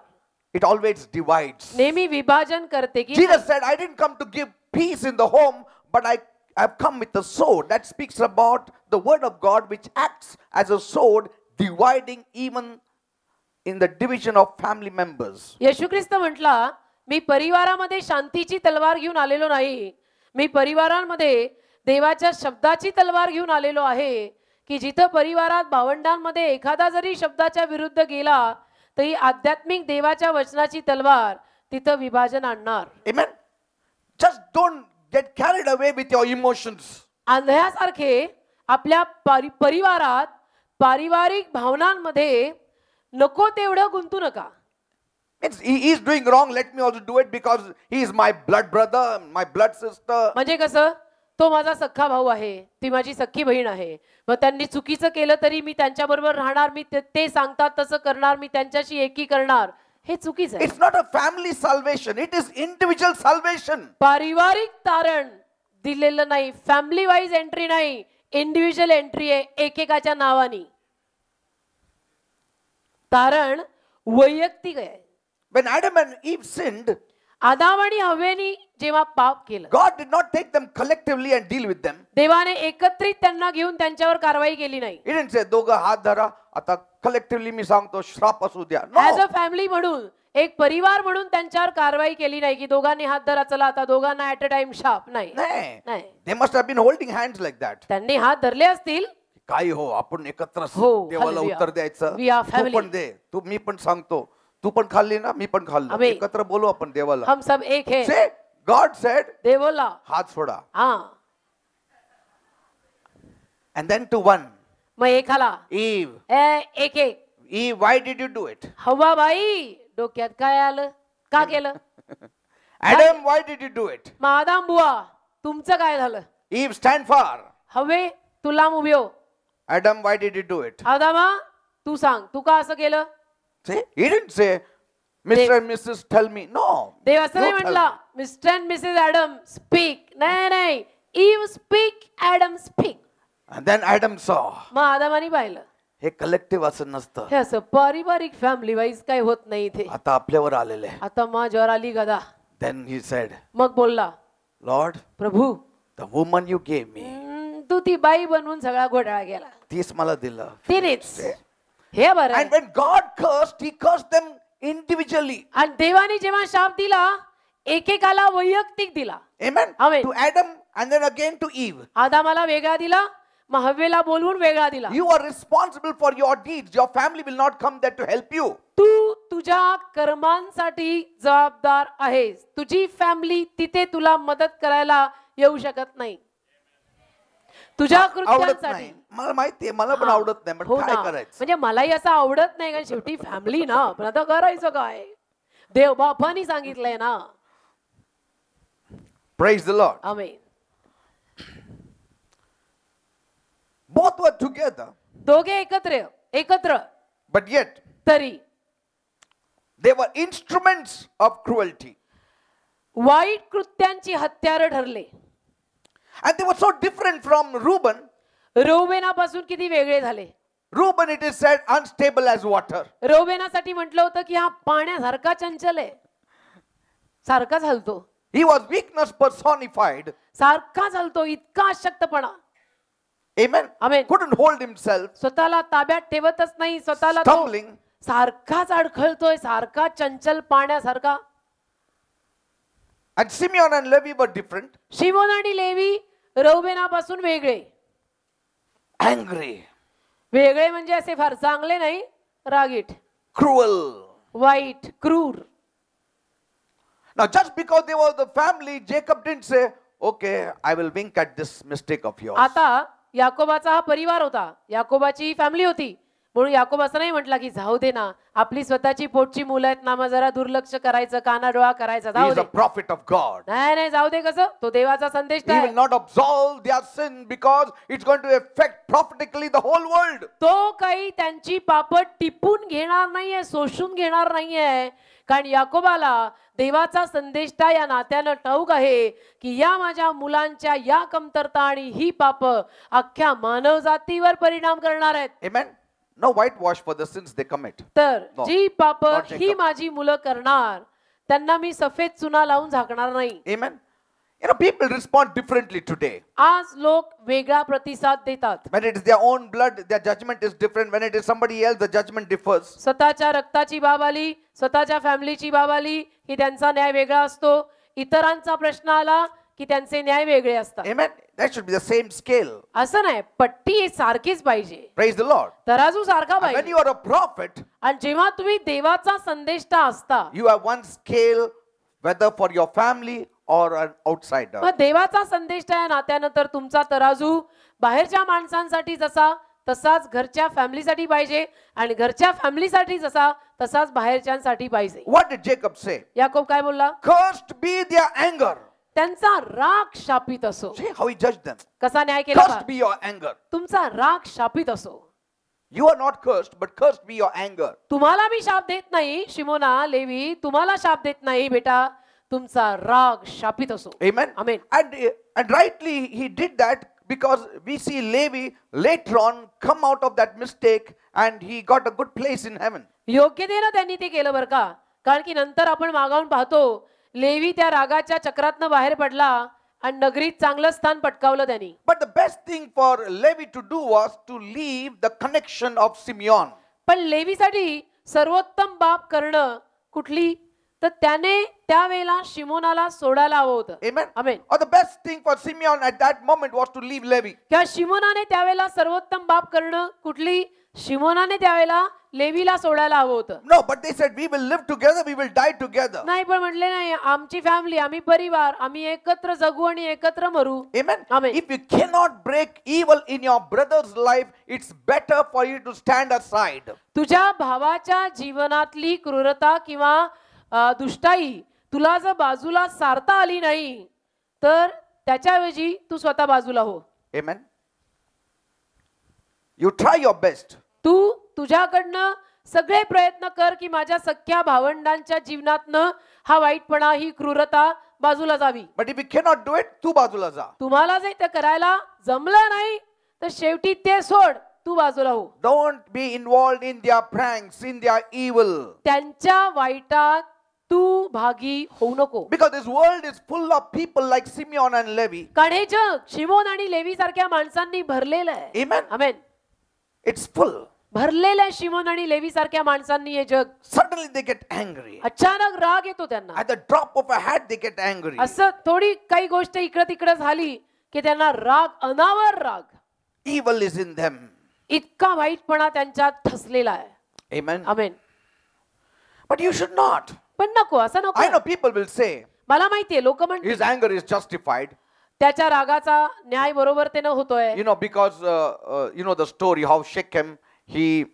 it always divides. नेहमी विभाजन करते की Jesus said, I didn't come to give peace in the home, but I have come with a sword. That speaks about the word of God, which acts as a sword, dividing even in the division of family members. येशू ख्रिस्त म्हटला, मी परिवारामध्ये शांतीची तलवार घेऊन आलेलो नाही, मी परिवारांमध्ये देवाच्या शब्दाची तलवार घेऊन आलेलो आहे, की जिथं परिवारात भावंडांमध्ये एखादा जरी शब्दाच्या विरुद्ध गेला तरी आध्यात्मिक देवाच्या वचनाची तलवार तिथं विभाजन आणणार. Amen. Just don't get carried away with your emotions. आंधळ्यासारखे आपल्या परिवारात पारिवारिक भावनांमध्ये नको तेवढं गुंतू नका. He is doing wrong, let me also do it because he is my blood brother, my blood sister. म्हणजे कसं, तो माझा सख्खा भाऊ आहे, ती माझी सख्खी बहीण आहे, मग त्यांनी चुकीचं केलं तरी मी त्यांच्याबरोबर राहणार, मी ते सांगतात तसं करणार, मी त्यांच्याशी एकी करणार, हे चुकीचं आहे. It's not a family salvation, it is individual salvation. पारिवारिक तारण दिलेलं नाही, फॅमिली वाईज एंट्री नाही, इंडिव्हिज्युअल एंट्री आहे एकेकाच्या नावानी. तारण वैयक्तिक आहे. When Adam and Eve sinned, आदाम आणि हव्वेनी जेव्हा पाप केलं, God did not take them collectively and deal with them. देवाने एकत्रित त्यांना घेऊन त्यांच्यावर कारवाई केली नाही. He didn't say, दोघं हात धरा, आता collectively मी सांगतो श्राप असू द्या. As a No. फॅमिली म्हणून, एक परिवार म्हणून त्यांच्यावर कारवाई केली नाही की दोघांनी हात धरा, चला आता दोघांना ऍट अ टाइम शाप. नाही नाही, They must have been holding hands like that. त्यांनी हात धरले असतील. काय हो, आपण एकत्र हो, देवाला hallelujah. उत्तर द्यायचं. We are Tu family. पण दे, तू मी पण सांगतो, तू पण खाल्ली ना, मी पण खाल्लं, आम्ही- एकत्र बोलू आपण देवाला. हम सब एक है. Say, God said, देव बोला, हात सोडा. हा. And then to one, मग एकाला Eve. एक एक. Eve, why did you do it? हवा बाई, डोक्यात काय आलं, का केलं? Adam, why did you do it? मग आदाम बुवा, तुमचं काय झालं? Eve, stand far. हवे, तू लांब उभी हो. Adam, why did you do it? आदामा, तू सांग, तू का असं केलं? See, he didn't say, Mr. and Mrs. tell me. No. देव असं नाही You tell म्हटला, me. Mister and Mrs Adam speak. नाही नाही, इव speak, Adam speak. And then Adam saw. मग आदामानी पाहिलं, हे कलेक्टिव्ह असं नसतं. हे असं पारिवारिक फॅमिली वाईज काय होत नाही इथे. आता आपल्यावर आलेलं आहे. आता माझ्यावर आली गदा. Then he said, मग बोलला, Lord, Prabhu, the woman you gave me, तू ती बाई बनवून सगळा घोटाळा केला. तीच मला दिलं. तिनेच. हे बरं आहे. And when God cursed, he cursed them individually. आणि देवाने जेव्हा शाप दिला, एकेकाला वैयक्तिक दिला. Amen. Amen. To Adam and then again to Eve. आदामाला वेगळा दिला, मग हव्वेला बोलवून वेगळा दिला. You are responsible for your deeds. Your family will not come there to help you. तू तुझ्या कर्मांसाठी जबाबदार आहेस. तुझी फॅमिली तिथे तुला मदत करायला येऊ शकत नाही. तुझ्या आवडत कृत्यांसाठी. नाही. मला माहिती आहे, मला पण हा. आवडत नाही, पण हो काय ना. करायचं? म्हणजे मलाही असं आवडत नाही, कारण शेवटी फॅमिली ना, पण आता करायचं काय? देव बापानी सांगितलंय ना. Praise the Lord. Amen. Both were together, दोघे एकत्र but yet तरी they were instruments of cruelty. वाईट कृत्यांची हत्यार ठरले. And they were so different from Reuben. रौबेनापासून किती वेगळे झाले. Reuben, it is said, unstable as water. रौबेनासाठी म्हटलं होतं की हा पाण्यासारखा चंचल आहे, सारखाच हलतो. He was weakness personified. सारखाच हलतो, इतका अशक्तपणा. Amen. Amen. Couldn't hold himself. स्वतःला ताब्यात ठेवतच नाही, स्वतःला तो Stumbling. सारखाच अडखळतोय, सारखा चंचल पाण्यासारखा. And Simeon and Levi were different. Simon आणि लेवी रौबेनापासून वेगळे. Angry, वेगळे म्हणजे असे फार चांगले नाही, रागीट, cruel. वाईट, क्रूर. Now, just because they were the family, Jacob didn't say, okay, I will wink at this mistake of yours. आता याकोबाचा हा परिवार होता, याकोबाची फॅमिली होती. म्हणून याकोब असं नाही म्हटला की जाऊ दे ना, आपली स्वतःची पोटची मुलं आहेत ना, मग जरा दुर्लक्ष करायचं, कानाडोळा करायचा, He जाऊ is they. a prophet of God. नाही नाही, जाऊ दे. कसं? तो देवाचा संदेश He आहे. will not absolve their sin because it's going to affect prophetically the whole world. तो काही त्यांची पाप टिपून घेणार नाहीये, शोषून घेणार नाहीये. कारण याकोबाला देवाचा संदेष्टा या नात्यानं ठाऊक आहे की या माझ्या मुलांच्या या कमतरता आणि ही पाप अख्ख्या मानव जातीवर परिणाम करणार आहेत. Amen. No whitewash for the sins they commit. तर No, जी पाप not Jacob. ही माझी मुलं करणार त्यांना मी सफेद चुना लावून झाकणार नाही. Amen. You know, people respond differently today. आज लोक वेगळा प्रतिसाद देतात. When it is their own blood, their judgment is different. When it is somebody else, the judgment differs. स्वतःच्या रक्ताची बाब आली, स्वतःच्या फॅमिलीची बाब आली की त्यांचा न्याय वेगळा असतो. इतरांचा प्रश्न आला की त्यांचे न्याय वेगळे असतात. Amen. That should be the same scale. असं नाही, पट्टी सारखीच पाहिजे, Praise the Lord. तराजू सारखा And when पाहिजे. you are a prophet, आणि जेव्हा तुम्ही देवाचा संदेष्टा असता, you have one scale, whether for your family or an outsider. मग देवाचा संदेष्टा या नात्यानं तर तुमचा तराजू बाहेरच्या माणसांसाठी जसा तसाच घरच्या फॅमिलीसाठी पाहिजे आणि घरच्या फॅमिलीसाठी जसा तसाच बाहेरच्यांसाठी पाहिजे. What did Jacob say? Yakob काय बोलला? Cursed be their anger. त्यांचा राग शापित असो. See how he judged them. कसा न्याय केला? Cursed be your anger. तुमचा राग शापित असो. You are not cursed, but cursed be your anger. तुम्हाला मी शाप देत नाही, शिमोना, लेवी, तुम्हाला शाप देत नाही बेटा, तुमचा राग शापित असो. Amen. Amen. And rightly he did that because we see Levi later on come out of that mistake and he got a good place in heaven. योग्यतेनं त्यांनी ते केलं बरं का. कारण की नंतर आपण मागावून पाहतो, लेवी त्या रागाच्या चक्रातनं बाहेर पडला आणि नगरीत चांगलं स्थान पटकावलं त्यांनी. But the best thing for Levi to do was to leave the connection of Simeon. पण लेवीसाठी सर्वोत्तम बाब करणं कुठली? तर त्याने त्यावेळेला शिमोनाला सोडायला हवं होतं. Amen. Amen. Or the best thing for Simeon at that moment was to leave Levi. किंवा शिमोनाने त्यावेळेला सर्वोत्तम बाब करणं कुठली? शिमोनाने त्यावेळेला लेवीला सोडायला हवं होतं. No, but they said we will live together, we will die together. नाही, पण म्हटले नाही, आमची फॅमिली, आम्ही परिवार, आम्ही एकत्र जगू आणि एकत्र मरू. Amen. Amen. If you cannot break evil in your brother's life, it's better for you to stand aside. तुझ्या भावाच्या जीवनातली क्रूरता किंवा दुष्टाई तुला जर बाजूला सारता आली नाही तर त्याच्याऐवजी तू स्वतः बाजूला हो. Amen. You try your best. तू तुझ्याकडनं सगळे प्रयत्न कर की माझ्या सख्या भावंडांच्या जीवनातनं हा वाईटपणा, ही क्रूरता बाजूला जावी. But if you cannot do it, तू बाजूला जा. तुम्हाला जर ते करायला जमलं नाही तर शेवटी ते सोड, तू बाजूला हो. Don't be involved in their pranks, in their evil. त्यांच्या वाईटात तू भागी होऊ नको. Because this world is full of people like Simeon and Levi. कारण हे जग शिमोन आणि लेवी सारख्या माणसांनी भरलेलं आहे. Amen. आमेन. It's full. भरलेलं आहे शिमोन आणि लेवी सारख्या माणसांनी हे जग. Suddenly they get angry. अचानक राग येतो त्यांना. At the drop of a hat they get angry. असं थोडी काही गोष्ट इकडं तिकडं झाली की त्यांना राग, अनावर राग. Evil is in them. इतका वाईटपणा त्यांच्यात ठसलेला आहे. Amen. Amen. But you should not. पण नको, असं I know नको. people will say मला माहितीये लोक म्हणतात his anger is justified. त्याच्या रागाचा न्याय बरोबरतेनं होतोय. You know, because you know the story how Shechem he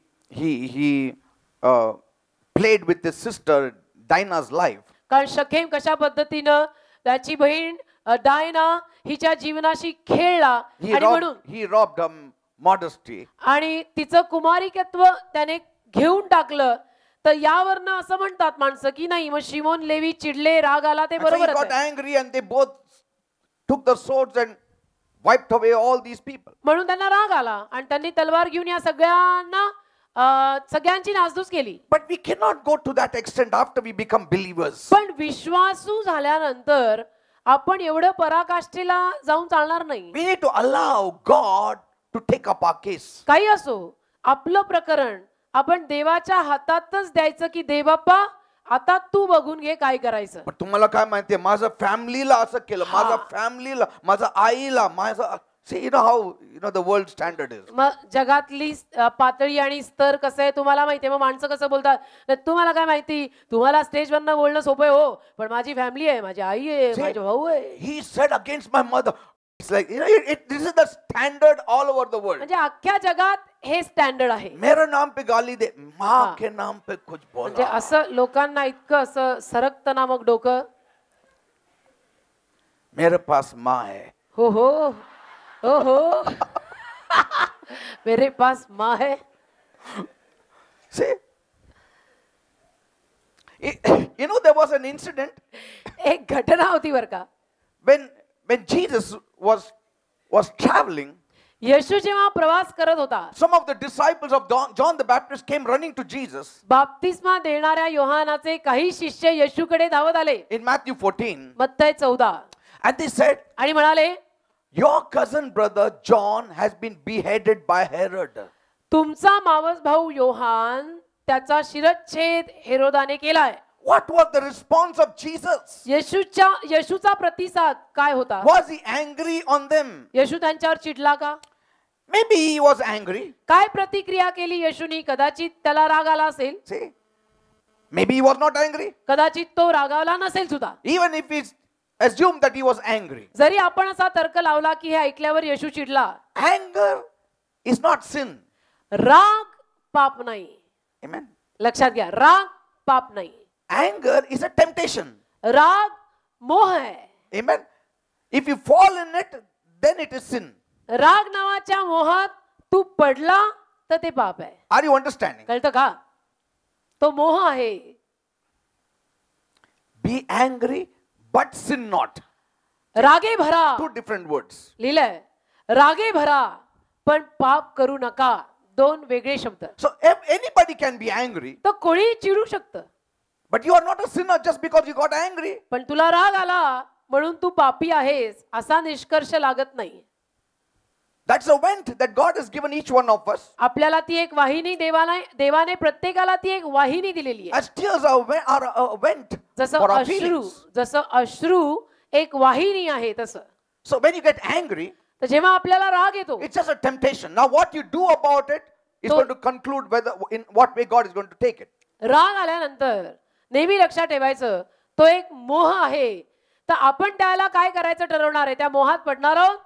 played with his sister Dinah's life. कारण शखेम कशा पद्धतीनं त्याची बहीण डायना हिच्या जीवनाशी खेळला आणि म्हणून He robbed her modesty. आणि तिचं कुमारिकत्व त्याने घेऊन टाकलं. तर यावरनं असं म्हणतात माणसं की नाही, मग शिमोन लेवी चिडले, राग आला, ते And so he बरोबर got angry and they both took the swords and wiped away all these people. म्हणून त्यांना राग आला आणि त्यांनी तलवार घेऊन या सगळ्यांना सगळ्यांची नासधूस केली. But we cannot go to that extent after we become believers. पण विश्वासू झाल्यानंतर आपण एवढं पराकाष्ठेला जाऊन चालणार नाही. We need to allow God to take up our case. काही असो, आपलं प्रकरण आपण देवाच्या हातातच द्यायचं की देवबाप्पा आता तू बघून घे काय करायचं. पण तुम्हाला काय माहितीये, माझ्या फॅमिलीला असं केलं, माझ्या फॅमिलीला, माझ्या आईला, माझा see you know how you know the world standard is. मग जगातली पातळी आणि स्तर कसं आहे तुम्हाला माहितीये. मग माणसं कसं बोलतात, तुम्हाला काय माहिती, तुम्हाला स्टेजवरनं बोलणं सोपं आहे हो, पण माझी फॅमिली आहे, माझी आई आहे, माझा भाऊ आहे. He said against my mother, It's like, this is the standard all over the world. म्हणजे अख्ख्या जगात हे स्टँडर्ड आहे. मेरे नाम पे गाली दे, माँ के नाम पे कुछ म्हणजे बोला. असं लोकांना इतकं असं सरकतं ना मग डोकं. मेरे पास माँ है. हो हो हो हो मेरे पास माँ है. See, there was an incident एक घटना होती बर का. when Jesus was traveling. येशू जेव्हा प्रवास करत होता, Some of the disciples of John the Baptist came running to Jesus. बाप्तिस्मा देणाऱ्या योहानाचे काही शिष्य येशूकडे धावत आले. In Matthew 14, मत्तय 14 and they said, आणि म्हणाले, your cousin brother John has been beheaded by Herod. तुमचा मावस भाऊ योहान त्याचा शिरच्छेद हेरोदाने केलाय. What was the response of Jesus? येशूचा प्रतिसाद काय होता? Was he angry on them? येशू त्यांच्यावर चिडला का? Maybe he was angry. काय प्रतिक्रिया केली येशूनी? कदाचित त्याला राग आला असेल. See, maybe he was not angry. कदाचित तो रागावला नसेल सुद्धा. Even if we assume that he was angry. जरी आपण असा तर्क लावला की हे ऐकल्यावर येशू चिडला. Anger is not sin. राग पाप नाही. Amen. लक्षात घ्या, राग पाप नाही. Anger is a temptation. राग मोह आहे. Amen. If you fall in it, then it is sin. राग नावाच्या मोहात तू पडला तर ते पाप आहे. Are you understanding? कळतं का? तो मोह आहे. Be angry, but sin not. रागे भरा. Two different words. लिहिलंय, रागे भरा पण पाप करू नका. दोन वेगळे शब्द. So if anybody can be angry, तर कोणी चिडू शकतं. but you are not a sinner just because you got angry. पण तुला राग आला म्हणून तू पापी आहेस असा निष्कर्ष लागत नाही. That's a vent that God has given each one of us. आपल्याला ती एक वाहिनी देवाने प्रत्येकाला ती एक वाहिनी दिलेली आहे. As tears are a vent जसं for our अश्रू, feelings. जसं अश्रू एक वाहिनी आहे तसं. So when you get angry, तर जेव्हा आपल्याला राग येतो, it's just a temptation. Now what you do about it is going to conclude whether in what way God is going to take it. राग आल्यानंतर नेहमी लक्षात ठेवायचं तो एक मोह आहे. तर आपण त्याला काय करायचं ठरवणार आहे? त्या मोहात पडणार आहोत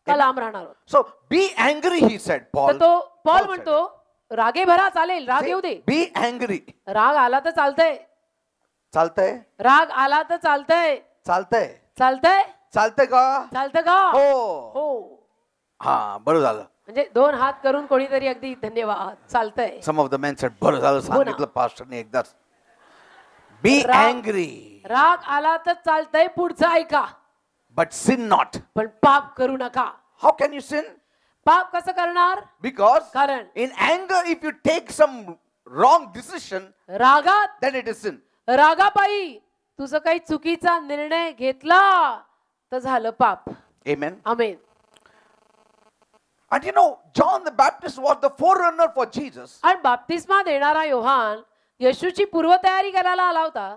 का लांब राहणार आहोत? So be angry, he said. तर Paul. तो पॉल Paul म्हणतो रागे भरा, चालेल, राग येऊ दे. Be angry. राग आला तर चालतंय. चालतंय? राग आला तर चालतंय. चालतंय? चालतंय? चालतंय का? चालतं का? हो. हो. हा, बरं झालं. म्हणजे दोन हात करून कोणीतरी अगदी धन्यवाद, चालतंय. Some of the men said, बरं झालं सांगितलं pastorने एकदाच. Be angry. राग आला तर चालतंय, पुढचं ऐका. But sin not. पण पाप करू नका. How can you sin? पाप कसं करणार? Because कारण in anger, if you take some wrong decision, रागात, then it is sin. रागापायी तुझं काही चुकीचा निर्णय घेतला तर झालं पाप. Amen. Amen. And John the Baptist was the forerunner for Jesus. आणि बाप्तिस्मा देणारा योहान येशूची पूर्वतयारी करायला आला होता.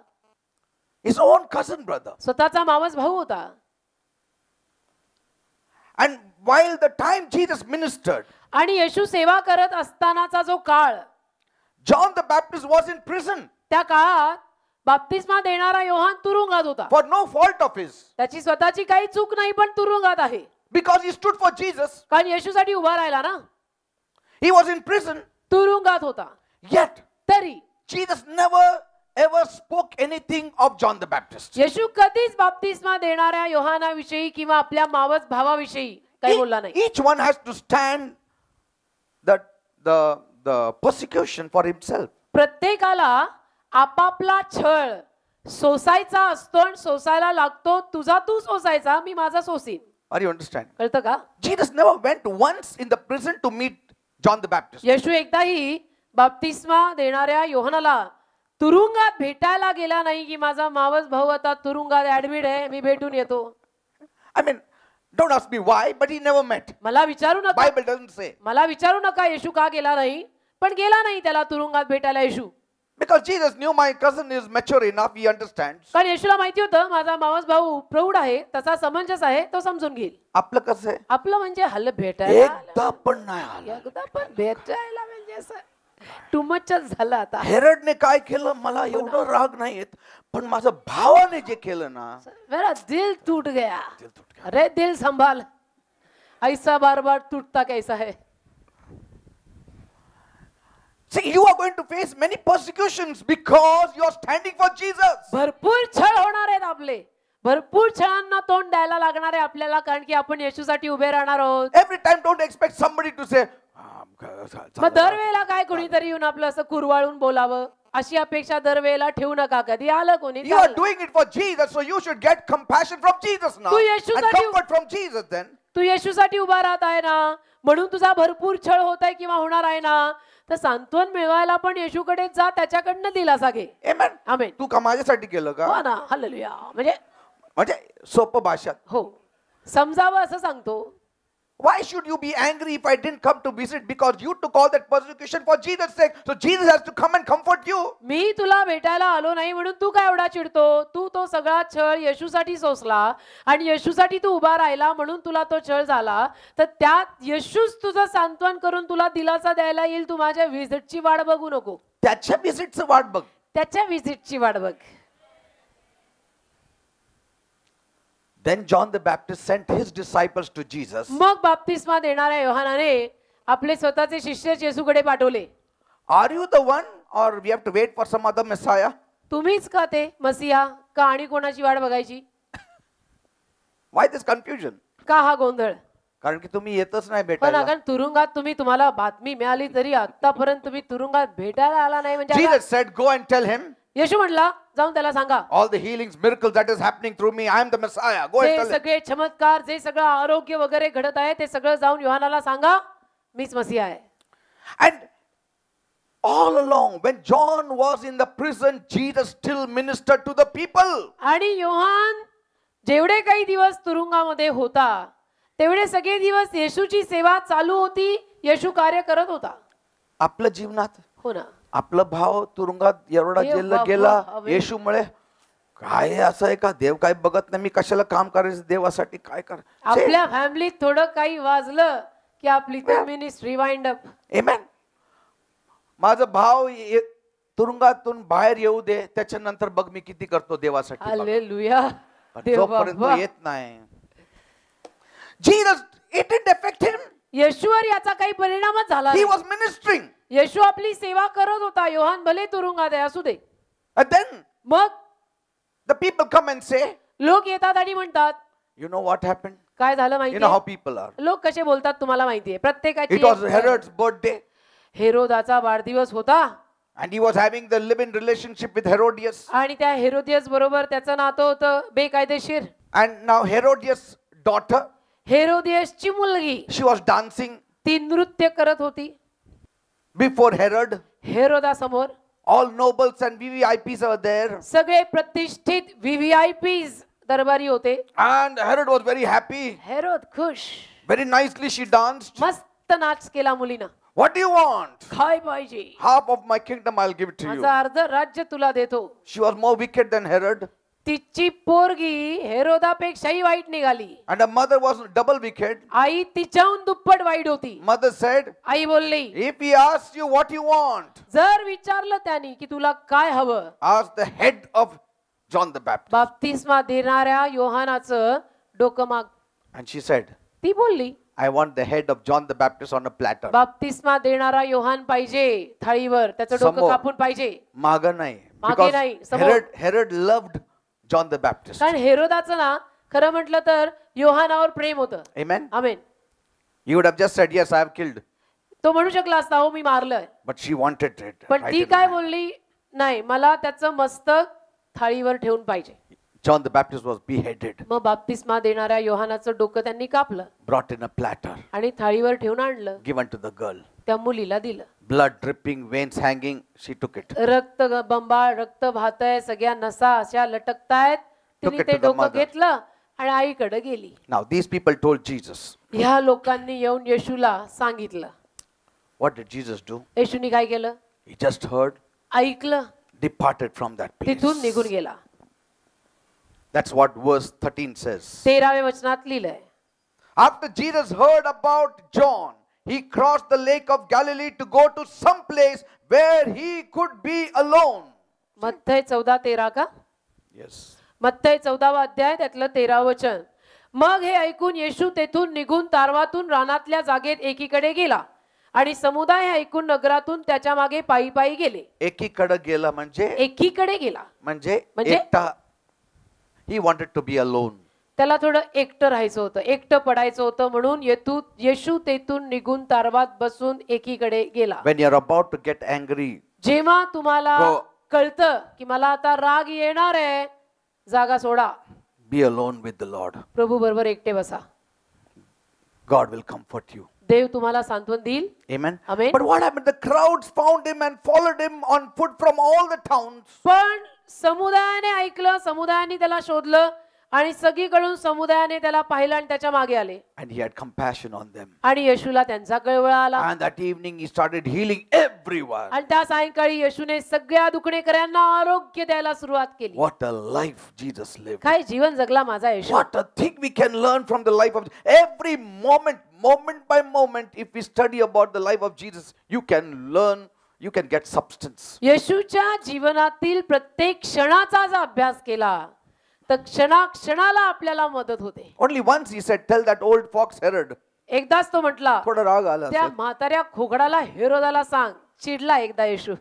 His own cousin brother. स्वतःचा मावस भाऊ होता. And while the time Jesus ministered, आणि येशू सेवा करत असतानाचा जो काळ, John the Baptist was in prison त्या काळात बाप्तिस्मा देणारा योहान तुरुंगात होता. for no fault of his. त्याची स्वतःची काही चूक नाही पण तुरुंगात आहे. Because he stood for Jesus. कारण येशूसाठी उभा राहिला ना. He was in prison. तुरुंगात होता. Yet, तरी Jesus never ever spoke anything of John the Baptist. येशू कधीच बाप्तिस्मा देणाऱ्या योहानाविषयी किंवा आपल्या मावस भावाविषयी काही बोलला नाही. Each one has to stand the persecution for himself. प्रत्येकाला आपापला छळ सोसायचा असतो आणि सोसायला लागतो. तुझा तू सोसायचा, मी माझा सोसीन. Are you understanding? कळतं का? Jesus never went once in the prison to meet John the Baptist. येशू एकदाही बाप्तिस्मा देणाऱ्या योहानाला तुरुंगात भेटायला गेला नाही की माझा मावस भाऊ आता तुरुंगात ऍडमिट आहे, मी भेटून येतो. I mean, don't ask me why, but he never met. मला विचारू नका. Bible doesn't say. मला विचारू नका येशू का गेला नाही, पण गेला नाही त्याला तुरुंगात भेटायला येशू. Because Jesus knew my cousin is mature enough, he understands. कारण येशूला माहिती होतं माझा मावस भाऊ प्रौढ आहे, तसा समंजस आहे, तो समजून घेईल. आपलं कसं आहे? आपलं म्हणजे हल्ल भेटायला एकदा पण नाही आला. एकदा पण भेटायला म्हणजे असं टू मचच झालं आता. हेरोडने काय केलं मला एवढं राग नाही येत, पण माझ्या भावाने जे केलं ना, मेरा दिल टूट गया. अरे दिल संभाल. ऐसा बार बार टूटता कैसा है. See, you are going to face many persecutions because you are standing for Jesus. भरपूर छळ होणार आहेत आपले. भरपूर छळांना तोंड द्यायला लागणार आहे आपल्याला, कारण की आपण येशूसाठी उभे राहणार आहोत. Every time, don't expect somebody to say, मग दरवेळेला काय कोणीतरी येऊन आपलं असं कुरवाळून बोलावं अशी अपेक्षा दरवेळेला ठेवू नका. कधी आलं कोणी you are doing it for Jesus, so you should get compassion from Jesus now Tu and येशूसाठी comfort from Jesus then. तू येशूसाठी उभा राहत आहे ना, म्हणून तुझा भरपूर छळ होत आहे किंवा होणार आहे ना, तर सांत्वन मिळवायला पण येशूकडे जा, त्याच्याकडनं दिलासा घे. Amen. आमेन. तू का माझ्यासाठी केलं का? हो ना, हालेलुया. म्हणजे सोपं भाषात. हो, समजावं असं सांगतो. Why should you be angry if I didn't come to visit? Because you took all that persecution for Jesus' sake. So Jesus has to come and comfort you. मी तुला भेटायला आलो नाही म्हणून तू काय एवढा चिडतो. तू तो सगळा छळ येशूसाठी सोसला आणि येशूसाठी तू उभा राहिला म्हणून तुला तो छळ झाला. तर त्यात येशूच तुझं सांत्वन करून तुला दिलासा द्यायला येईल. तू माझ्या व्हिजिटची वाट बघू नको. त्याच्या विजिटचं वाट बघ. त्याच्या व्हिजिटची वाट बघ. Then John the Baptist sent his disciples to Jesus. मग बाप्तिस्मा देणाऱ्या योहानाने आपले स्वतःचे शिष्य येशूकडे पाठवले. Are you the one or we have to wait for some other Messiah? तुम्हीच का ते मसिया का आणि कोणाची वाट बघायची? Why this confusion? का हा गोंधळ? कारण की तुम्ही येतच नाही पण भेटायला. अगं तुरुंगात तुम्हाला बातमी मिळाली तरी आतापर्यंत तुम्ही तुरुंगात भेटायला आला नाही म्हणजे Jesus said, go and tell him येशू म्हणला जाऊन त्याला सांगा. all the healings, miracles that is happening through me, I am the Messiah. Go and ते tell him. सगळे चमत्कार, जे सगळं आरोग्य वगैरे घडत आहे ते सगळं जाऊन योहानाला सांगा, मीच मसीहा आहे. And all along, when John was in the prison, Jesus still ministered to the people. आणि योहान जेवढे काही दिवस तुरुंगामध्ये होता तेवढे सगळे दिवस येशूची सेवा चालू होती. येशू कार्य करत होता आपल्या जीवनात. हो ना. आपला भाव तुरुंगात एवढा जेलला गेला येशूमुळे. काय असं आहे का देव काय बघत नाही, मी कशाला काम करायचं देवासाठी, काय कर. आपल्या फॅमिलीत थोडं काही वाजलं की आपली मिनिस्ट्री वाइंड अप. Amen. माझा भाव तुरुंगातून बाहेर येऊ दे, त्याच्यानंतर बघ मी किती करतो देवासाठी. हालेलुया. जोपर्यंत येत नाही. Jesus, it didn't affect him. येशूवर याचा काही परिणामच झाला He नाही. was ministering. येशू आपली सेवा करत होता. योहान भले तुरुंगात आहे असू दे. And then मग the people come and say, लोक येतात आणि म्हणतात, you know what happened? काय झालं You माहिती know how आहे? people are. लोक कसे बोलतात तुम्हाला माहितीये. प्रत्येकाची It was Herod's birthday हेरोदाचा वाढदिवस होता and he was having the live-in relationship with Herodias. आणि त्या हेरोदियस बरोबर त्याचं नातं होतं बेकायदेशीर. And now Herodias' daughter, हेरोदियसची मुलगी she was dancing ती नृत्य करत होती before Herod. हेरोदा समोर. All nobles and VVIPs were there. सगळे प्रतिष्ठित VVIPs दरबारी होते. And Herod was very happy. Herod खुश. Very nicely she danced. मस्त नाच केला मुलीनं. What do you want? काय पाहिजे? Half of my kingdom I'll give it to you. माझं अर्ध राज्य तुला देतो. She was more wicked than Herod. तिची पोरगी हेरोदापेक्षाही वाईट निघाली. And her mother was double wicked. आई तिच्याहून दुप्पट वाईट होती. Mother said, आई बोलली, if he asks you what you want, जर विचारलं त्यानी की तुला काय हवं, ask the head of John the Baptist. बाप्तिस्मा देणाऱ्या योहानाचं डोकं माग. And she said, ती बोलली, I want the head of John the Baptist on a platter. बाप्तिस्मा देणारा योहान पाहिजे थाळीवर, त्याचं डोकं समोर. कापून पाहिजे. मागं नाही. मागे Because नाही, समोर. Herod loved John the Baptist. कारण हेरोदाचं ना खरं म्हटलं तर योहानावर प्रेम होतं. Amen. Amen. You would have just said, yes, I have killed. तो म्हणू शकला असता हो मी मारलंय. But she wanted it. पण right ती in काय hand. बोलली, नाही मला त्याचं मस्तक थाळीवर ठेवून पाहिजे. John the Baptist was beheaded, मग बाप्तिस्मा देणाऱ्या योहानाचं डोकं त्यांनी कापलं brought in a platter, आणि थाळीवर ठेवून आणलं. given to the girl. त्या मुलीला दिलं. Blood dripping, veins hanging, she took it. रक्त बंबाळ, रक्त वाहतंय, सगळ्या नसा अशा लटकतायत. तिने Took it ते to the डोकं mother. घेतलं आणि आईकडे गेली. Now these people told Jesus. ह्या लोकांनी येऊन येशूला सांगितलं. What did Jesus do? येशूनी काय केलं? He just heard, ऐकलं, departed from that place. तिथून निघून गेला. That's what verse 13 says. 13व्या वचनात लिहिलंय. After Jesus heard about John, he crossed the lake of Galilee to go to some place where he could be alone. मत्तय 14:13 का? Yes. मत्तय 14वा अध्याय त्यातलं 13 वचन. मग हे ऐकून येशू तेथून निघून तारवातून रानातल्या जागेत एकीकडे गेला आणि समुदाय हे ऐकून नगरातून त्याच्या मागे पायी पायी गेले. एकीकडे गेला म्हणजे एकीकडे गेला म्हणजे म्हणजे? एकटा. He wanted to be alone. त्याला थोडं एकटं राहायचं होतं, एकटं पडायचं होतं, म्हणून येशू तेथून निघून तारवात बसून एकीकडे गेला. When you're about to get angry, जेव्हा तुम्हाला Go. कळतं की मला आता राग येणार आहे, जागा सोडा, be alone with the Lord. प्रभू बरोबर एकटे बसा. God will comfort you. देव तुम्हाला सांत्वन देईल. Amen. Amen. But what happened? The crowds found him and followed him on foot from all the towns. पण समुदायाने ऐकलं, समुदायाने त्याला शोधलं आणि सगळीकडून समुदायाने त्याला पाहिलं आणि त्याच्या मागे आले. And he had compassion on them. आणि येशूला त्यांचा कळवळा आला. And that evening he started healing everyone. आणि त्या सायंकाळी येशूने सगळ्या दुखणेकऱ्यांना आरोग्य द्यायला सुरुवात केली. What a life Jesus lived. काय जीवन जगला माझा येशू. What a thing we can learn from the life of every moment, moment by moment. If we study about the life of Jesus, you can learn, you can get substance. येशूच्या जीवनातील प्रत्येक क्षणाचा जर अभ्यास केला तर क्षणाला आपल्याला मदत होते. Only once he said, tell that old fox Herod. एकदाच तो म्हटला, थोडा राग आला त्या असेल. म्हाताऱ्या खोकडाला हेरोदाला सांग. चिडला एकदा येशू.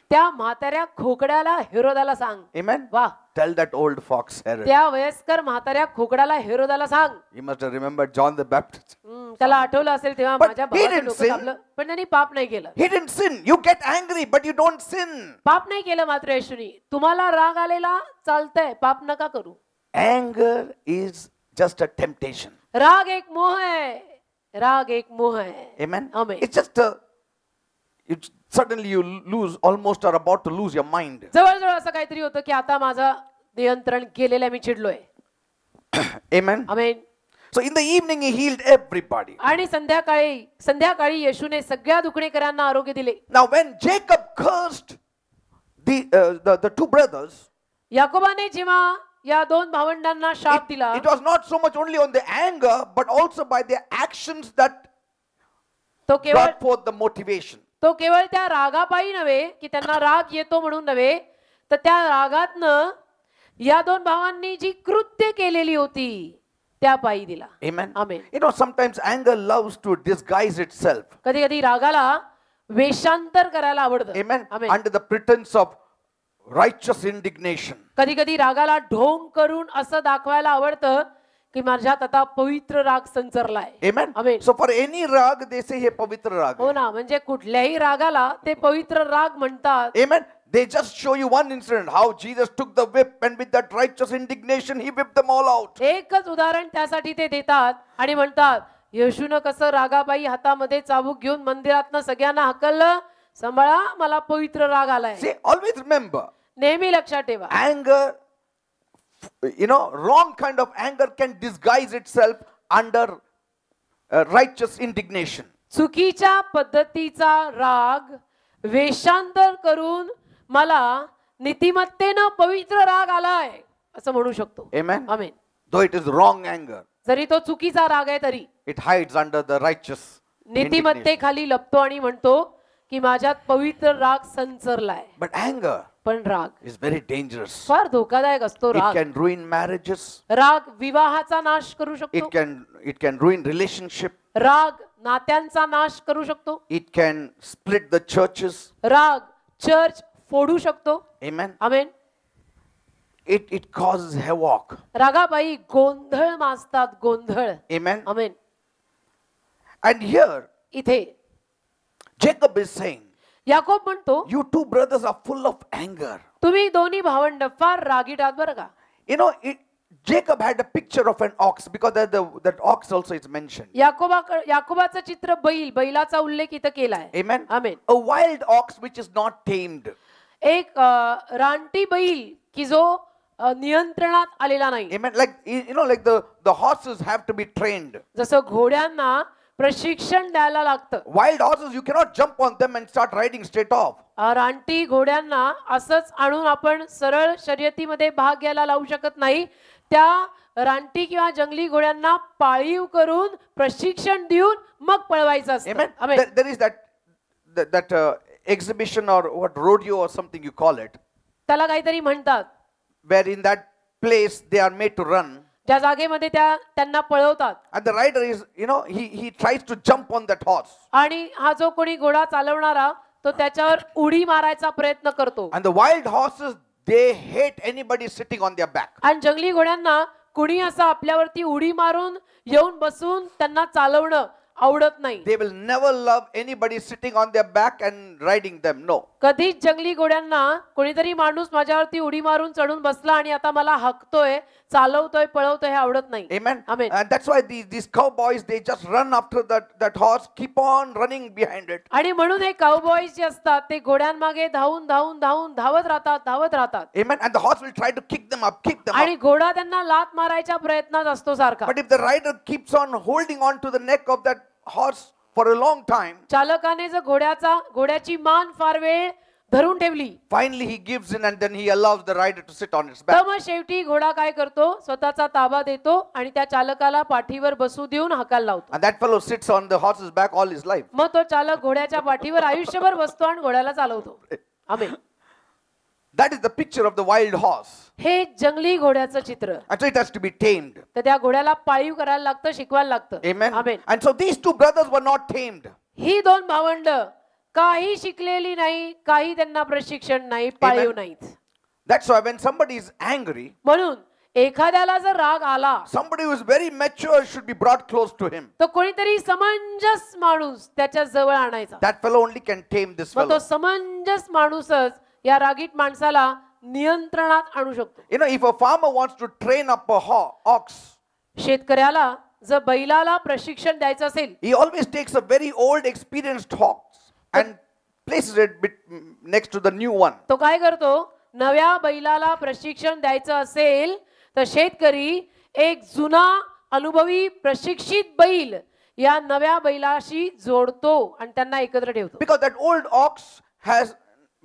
त्या म्हाताऱ्या खोकड्याला हेरोदाला सांग. Amen. वा, Tell that old fox Herod. त्या वयस्कर म्हाताऱ्या खोकडाला हेरोदाला सांग. He must have remembered John the Baptist. त्याला आठवलं असेल तेव्हा But माझ्या he भावाचं didn't डोकं sin. दाबलं, पण त्यांनी पाप नाही केलं. He didn't sin. You get angry, but you don't sin. पाप नाही केलं मात्र येशूनी. तुम्हाला राग आलेला चालतंय, पाप नका करू. Anger is just a temptation. राग एक मोह आहे. राग एक मोह आहे. Amen. Amen. It's just suddenly you lose, almost are about to lose your mind. जवळजवळ असं काहीतरी होतं की आता माझं नियंत्रण गेलेलं, मी चिडलोय. Amen. Amen. So in the evening he healed everybody. आणि संध्याकाळी येशूने सगळ्या दुखणेकरांना आरोग्य दिले. Now when Jacob cursed the two brothers, याकोबाने जेव्हा या दोन भावंडांना शाप दिला, it was not so much only on the anger, but also by their actions that तो केवळ brought forth the motivation. त्या रागापायी नव्हे की त्यांना राग येतो म्हणून नव्हे, तर त्या रागातनं या दोन भावांनी जी कृत्य केलेली होती त्या पायी दिला. Amen. Amen. You know, sometimes anger loves to disguise itself. कधी कधी रागाला वेषांतर करायला आवडतं. Amen. Amen. Under the pretense of righteous indignation. कधी कधी रागाला ढोंग करून असं दाखवायला आवडतं की माझ्यात आता पवित्र राग संचरलाय. Amen. Amen. So for any rag, they say हे पवित्र राग. हो ना, म्हणजे कुठल्याही रागाला ते पवित्र राग म्हणतात. Amen. They just show you one incident how Jesus took the whip and with that righteous indignation he whipped them all out. एकच उदाहरण त्यासाठी ते देतात आणि म्हणतात येशूनं कसं रागाबाई हातामध्ये चाबूक घेऊन मंदिरातनं सगळ्यांना हकललं, सांभाळा मला पवित्र राग आलाय. See, always remember, नेहमी लक्षात ठेवा, anger, wrong kind of anger can disguise itself under righteous indignation. चुकीच्या पद्धतीचा राग वेषांतर करून मला नीतिमत्तेनं पवित्र राग आलाय असं म्हणू शकतो. Amen. Amen. Though it is wrong anger, जरी तो चुकीचा राग आहे तरी it hides under the righteous indignation. नीतिमत्तेखाली लपतो आणि म्हणतो की माझ्यात पवित्र राग संचरलाय. But anger पण राग is very dangerous. फार धोकादायक असतो. It राग can ruin marriages. राग विवाहाचा नाश करू शकतो. It can ruin relationship. राग नात्यांचा नाश करू शकतो. It can split the churches. राग चर्च फोडू शकतो. Amen. Amen. It causes havoc. रागाबाई गोंधळ माजतात, गोंधळ. Amen. आमेन. And here इथे Jacob is saying, याकोब म्हणतो you two brothers are full of anger. तुम्ही दोन्ही भावंड फार रागीट आहात बरं का. Jacob had a picture of an ox because that ox also is mentioned. याकोबाचं चित्र बैलाचा उल्लेख इथं केलाय. Amen. Amen. A wild ox which is not tamed. एक रानटी बैल की जो नियंत्रणात आलेला नाही. Amen. Like the horses have to be trained. जसं घोड्यांना प्रशिक्षण द्यायला लागतं. Wild horses, you cannot jump on them and start riding straight off. रानटी घोड्यांना असंच आणून आपण सरळ शर्यतीमध्ये भाग घ्यायला लावू शकत नाही. त्या रानटी किंवा जंगली घोड्यांना पाळीव करून प्रशिक्षण देऊन मग पळवायचं असतं. Amen. There is that exhibition or what rodeo or something you call it. त्याला काहीतरी म्हणतात. Where in that place they are made to run. ज्या जागेमध्ये त्यांना पळवतात. And the rider is, he tries to jump on that horse. आणि हा जो कोणी घोडा चालवणारा तो त्याच्यावर उडी मारायचा प्रयत्न करतो. And the wild horses, they hate anybody sitting on their back. आणि जंगली घोड्यांना कुणी असं आपल्यावरती उडी मारून येऊन बसून त्यांना चालवणं आवडत नाही. They will never love anybody sitting on their back and riding them. No. कधीच जंगली घोड्यांना कोणीतरी माणूस माझ्यावरती उडी मारून चढून बसला आणि आता मला हाकतोय, चालवतोय, पळवतोय हे आवडत नाही. Amen. Amen. And that's why these cowboys, they just run after that horse, keep on running behind it. आणि म्हणून हे काउबॉयज जे असतात ते घोड्यांमागे धावून धावून धावून धावत राहतात. Amen. And the horse will try to kick them up. आणि घोडा त्यांना लात मारायच्या प्रयत्नात असतो सारखा. But if the rider keeps on holding on to the neck of that horse for a long time, चालकाने जर घोड्याची मान फार वेळ धरून ठेवली, finally he gives in and then he allows the rider to sit on its तर back. मग शेवटी घोडा काय करतो, स्वतःचा ताबा देतो आणि त्या चालकाला पाठीवर बसू देऊन हकाल लावतो. And that fellow sits on the horse's back all his life. मग तो चालक घोड्याच्या पाठीवर आयुष्यभर बसतो आणि घोड्याला चालवतो. आमेन. That is the picture of the wild horse. हे जंगली घोड्याचं चित्र. And so it has to be tamed. तर त्या घोड्याला पाळीव करायला लागतं, शिकवायला लागतं. Amen. Amen. And so these two brothers were not tamed. ही दोन भावंड काही शिकलेली नाही, काही त्यांना प्रशिक्षण नाही, पाळीव नाहीत. That's why when somebody is angry, म्हणून एखाद्याला जर राग आला, somebody who is very mature should be brought close to him. तर कोणीतरी समंजस माणूस त्याच्या जवळ आणायचा. That fellow only can tame this मग तो fellow. समंजस माणूसच या रागीट माणसाला नियंत्रणात आणू शकतो. If a farmer wants to train up a ox, शेतकऱ्याला जर बैलाला प्रशिक्षण द्यायचं असेल, he always takes a very old experienced ox and places it next to the new one. तो काय करतो, नव्या बैलाला प्रशिक्षण द्यायचं असेल तर शेतकरी एक जुना अनुभवी प्रशिक्षित बैल या नव्या बैलाशी जोडतो आणि त्यांना एकत्र ठेवतो. Because that old ox has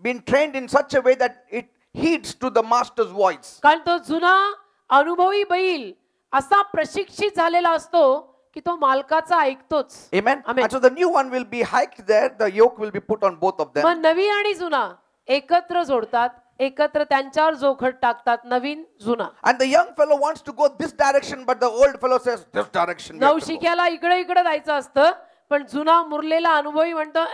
been trained in such a way that it heeds to the master's voice. कारण तो जुना अनुभवी बैल असा प्रशिक्षित झालेला असतो की तो मालकाचा ऐकतोच. Amen. Amen. And so the new one will be hiked there, the yoke will be put on both of them. मग नवी आणि जुना एकत्र जोडतात, एकत्र त्यांच्यावर जोखड टाकतात, नवीन जुना. And the young fellow wants to go this direction, but the old fellow says this direction. we have to go." नवशिक्याला इकडे जायचं असतं, पण जुना मुरलेला अनुभवी म्हणतो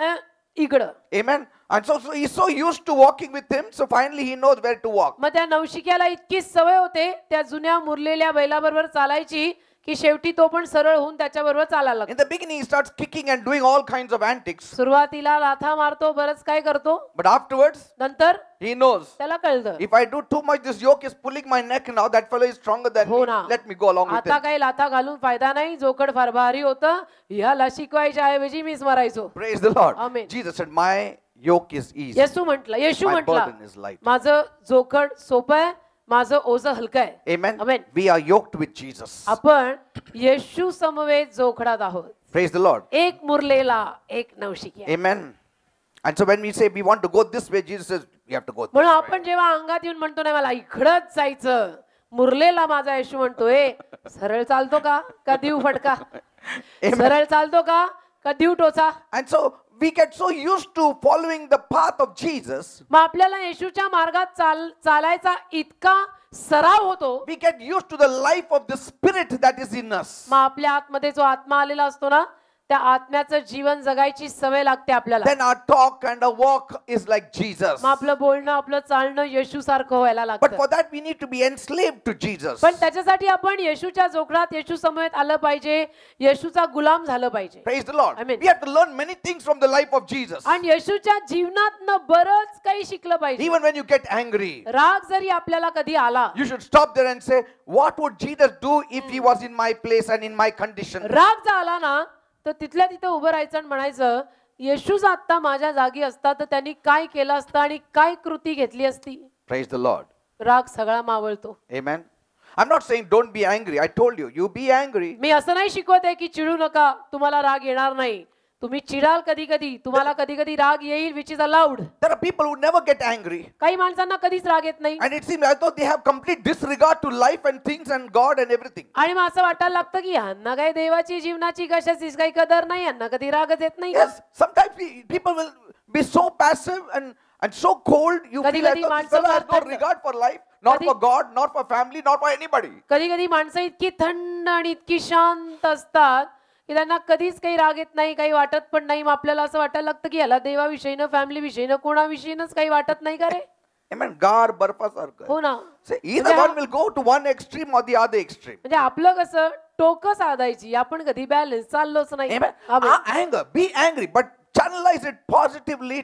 इकडं. Amen. And so he's so used to walking with him, so finally he knows where to walk. मग त्या नवशिक्याला इतकी सवय होते त्या जुन्या मुरलेल्या बैलाबरोबर चालायची की शेवटी तो पण सरळ होऊन त्याच्याबरोबर चालायला लागतो. In the beginning he starts kicking and doing all kinds of antics. सुरुवातीला लाथा मारतो, बरंच काय करतो, But afterwards नंतर he knows, त्याला कळतं, if I do too much, this yoke is pulling my neck now. That fellow is stronger than हो me. ना. Let me go along with आता him. काही लाथा घालून फायदा नाही, जोकड फार भारी होतं, याला शिकवायच्या ऐवजी मीच मारायचो. Praise the Lord. Amen. Jesus said, my yoke is easy. Yeshu My म्हटला, burden is light. माझं जोखड सोपं आहे, माझं ओझं हलकं आहे. Amen. Amen. We are yoked with Jesus. आपण येशू समवेत जोखडात आहोत. Praise the Lord. एक मुरलेला, एक नवशिक्या. Amen. And so when we say we want to go this way, Jesus says we have to go this म्हणून way. आपण जेव्हा अंगात येऊन म्हणतो नाही मला इकडंच जायचं, मुरलेला माझा येशू म्हणतोय, सरळ चालतो का देऊ फटका, सरळ चालतो का देऊ टोचा. And so we get so used to following the path of Jesus. मग आपल्याला येशूच्या मार्गात चालायचा इतका सराव होतो, We get used to the life of the Spirit that is in us. मग आपल्या आतमध्ये जो आत्मा आलेला असतो ना, त्या आत्म्याचं जीवन जगायची सवय लागते आपल्याला. Then our talk and our walk is like Jesus. मग आपलं बोलणं, आपलं चालणं येशू सारखं व्हायला But लागतं. for that we need to be enslaved to Jesus. पण त्याच्यासाठी आपण येशूच्या जोखडात, येशू समवेत आलं पाहिजे, येशूचा गुलाम झालं पाहिजे. Praise the Lord. Amen. We have to learn many things from the life of Jesus. आणि येशूच्या जीवनातनं बरंच काही शिकलं पाहिजे. Even when you get angry, राग जरी आपल्याला कधी आला, you should stop there and say, what would Jesus do if he was in my place and in my condition? राग जर आला ना, तर तिथल्या तिथं उभं राहायचं आणि म्हणायचं, येशूच आता माझ्या जागी असता तर त्यांनी काय केलं असतं आणि काय कृती घेतली असती. Praise the Lord. राग सगळा मावळतो. Amen. I'm not saying don't be angry. I told you, you be angry. मी असं नाही शिकवत आहे की चिडू नका, तुम्हाला राग येणार नाही. तुम्ही चिडाल कधी कधी, तुम्हाला कधी कधी राग येईल, which is allowed. There are people who never get angry. काही माणसांना कधीच राग येत नाही. And it seems as though they have complete disregard to life and things and God and everything. आणि मग असं वाटायला लागतं की ह्यांना काही देवाची, जीवनाची, कशाचीच काही कदर नाही, ह्यांना कधी रागच येत नाही. Yes, sometimes people will be so passive and so cold. You feel as though this fellow has no regard for life. not for God, not for family, not for anybody. कधी कधी माणसं इतकी थंड आणि इतकी शांत असतात की त्यांना कधीच काही राग येत नाही, काही वाटत पण नाही. मग आपल्याला असं वाटायला लागतं की याला देवाविषयीनं, फॅमिलीविषयीनं, कोणाविषयीनच काही वाटत नाही का रे? Amen. गार बर्फासारखं. हो ना. See, either one will go to one extreme or the other extreme. म्हणजे आपलं कसं टोकं साधायची, आपण कधी बॅलन्स चाललोच नाही. Amen. Amen. Anger, be angry, but channelize it positively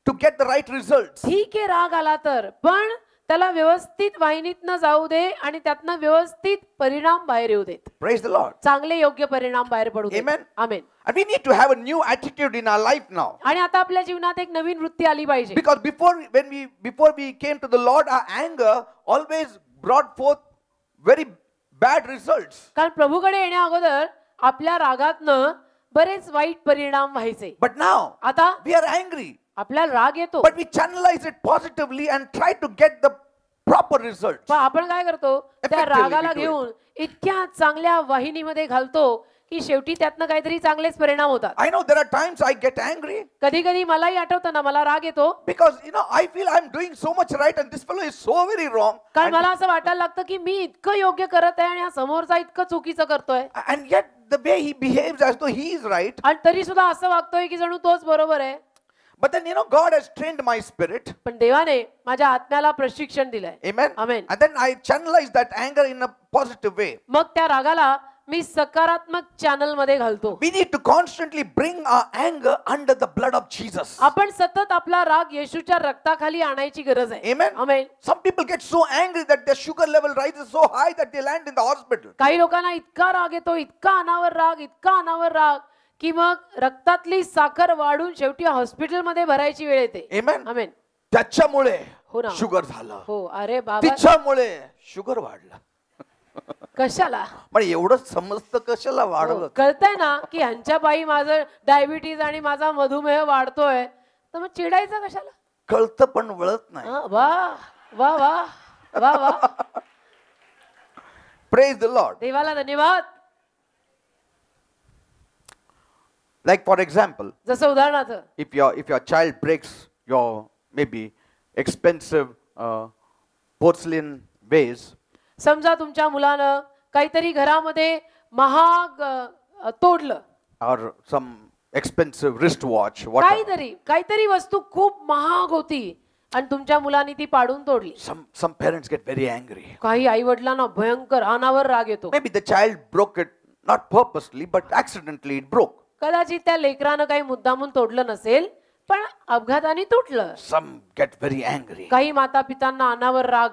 to get the right results. ठीक आहे राग आला तर, पण त्याला व्यवस्थित वाहिनीतनं जाऊ दे आणि त्यातनं व्यवस्थित परिणाम बाहेर येऊ देत. Praise the Lord. चांगले योग्य परिणाम बाहेर पडू देत. Amen. Amen. And we need to have a new attitude in our life now. आणि आता आपल्या जीवनात एक नवीन वृत्ती आली पाहिजे. Because before we came to the Lord, our anger always brought forth very bad results. कारण प्रभूकडे येण्या अगोदर आपल्या रागातनं बरेच वाईट परिणाम व्हायचे. But now आता we are angry, आपल्याला राग येतो, but we channelize it positively and try to get the proper results. पण आपण काय करतो, त्या Effectively रागाला we do it. घेऊन इतक्या चांगल्या वाहिनीमध्ये घालतो की शेवटी त्यातनं काहीतरी चांगलेच परिणाम होतात. I know there are times I get angry कधी कधी मलाही आठवतं ना, मला राग येतो because I feel I'm doing so much right and this fellow is so very wrong. कारण मला असं वाटायला लागतं की मी इतकं योग्य करत आहे आणि हा समोरचा इतकं चुकीचं करतोय, And yet the way he behaves as though he is right. आणि तरी सुद्धा असं वागतोय की जणू तोच बरोबर आहे. But then God has trained my spirit. पण देवाने माझ्या आत्म्याला प्रशिक्षण दिलंय. Amen. Amen. And then I channelize that anger in a positive way. मग त्या रागाला मी सकारात्मक चॅनल मध्ये घालतो. We need to constantly bring our anger under the blood of Jesus. आपण सतत आपला राग येशूच्या रक्ताखाली आणायची गरज आहे. Amen. Amen. Some people get so angry that their sugar level rises so high that they land in the hospital. काही लोकांना इतका राग येतो, इतका अनावर राग, इतका अनावर राग की मग रक्तातली साखर वाढून शेवटी हॉस्पिटलमध्ये भरायची वेळ येते. Amen. आमेन. त्याच्यामुळे हो ना. शुगर झालं. हो. अरे बाबा, तिच्यामुळे शुगर वाढलं. कशाला? पण एवढं समजतं कशाला वाढलं? कळतंय ना की ह्यांच्या पायी माझं डायबिटीज आणि माझा मधुमेह वाढतोय, तर मग चिडायचं कशाला? कळतं पण वळत नाही. वा वा वा वा वा. Praise the Lord. देवाला धन्यवाद. Like for example, जसं उदाहरणार्थ, if your child breaks your maybe expensive porcelain vase, समजा तुमच्या मुलानं काहीतरी घरामध्ये महाग तोडलं, or some expensive wristwatch, whatever. काहीतरी वस्तू खूप महाग होती आणि तुमच्या मुलांनी ती पाडून तोडली. Some parents get very angry. काही आई वडिलांना भयंकर अनावर राग येतो. Maybe the child broke it not purposely but accidentally it broke. कदाचित त्या लेकरानं काही मुद्दामून तोडलं नसेल, पण अपघाताने तुटलं. Some get very angry. काही माता पितांना अनावर राग,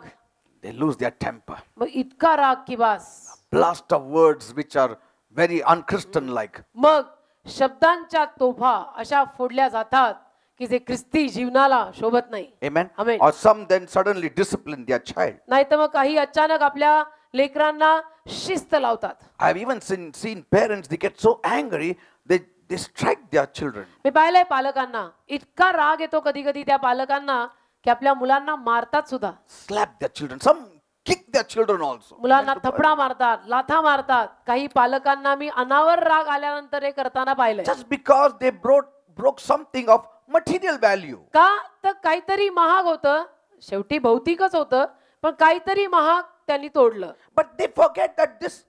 They lose their temper. मग इतका राग की बास. Blast of words which are very unchristian like. मग शब्दांच्या तोफा अशा फोडल्या जातात की जे ख्रिस्ती जीवनाला शोभत नाही. Amen. Amen. Or some then suddenly discipline their child. नाही तर मग काही अचानक आपल्या लेकरांना शिस्त लावतात. I've even seen parents, they get so angry, they strike their children. मी पाहिलंय पालकांना इतका राग येतो कधी कधी त्या पालकांना की आपल्या मुलांना मारतात सुद्धा. Slap their children. Some kick their children also. मुलांना थपडा मारतात, लाथा मारतात. काही पालकांना मी अनावर राग आल्यानंतर हे करताना पाहिलंय. Just because they broke something of material value. का तर काहीतरी महाग होतं, शेवटी भौतिकच होतं, पण काहीतरी महाग त्यांनी तोडलं. But they forget that this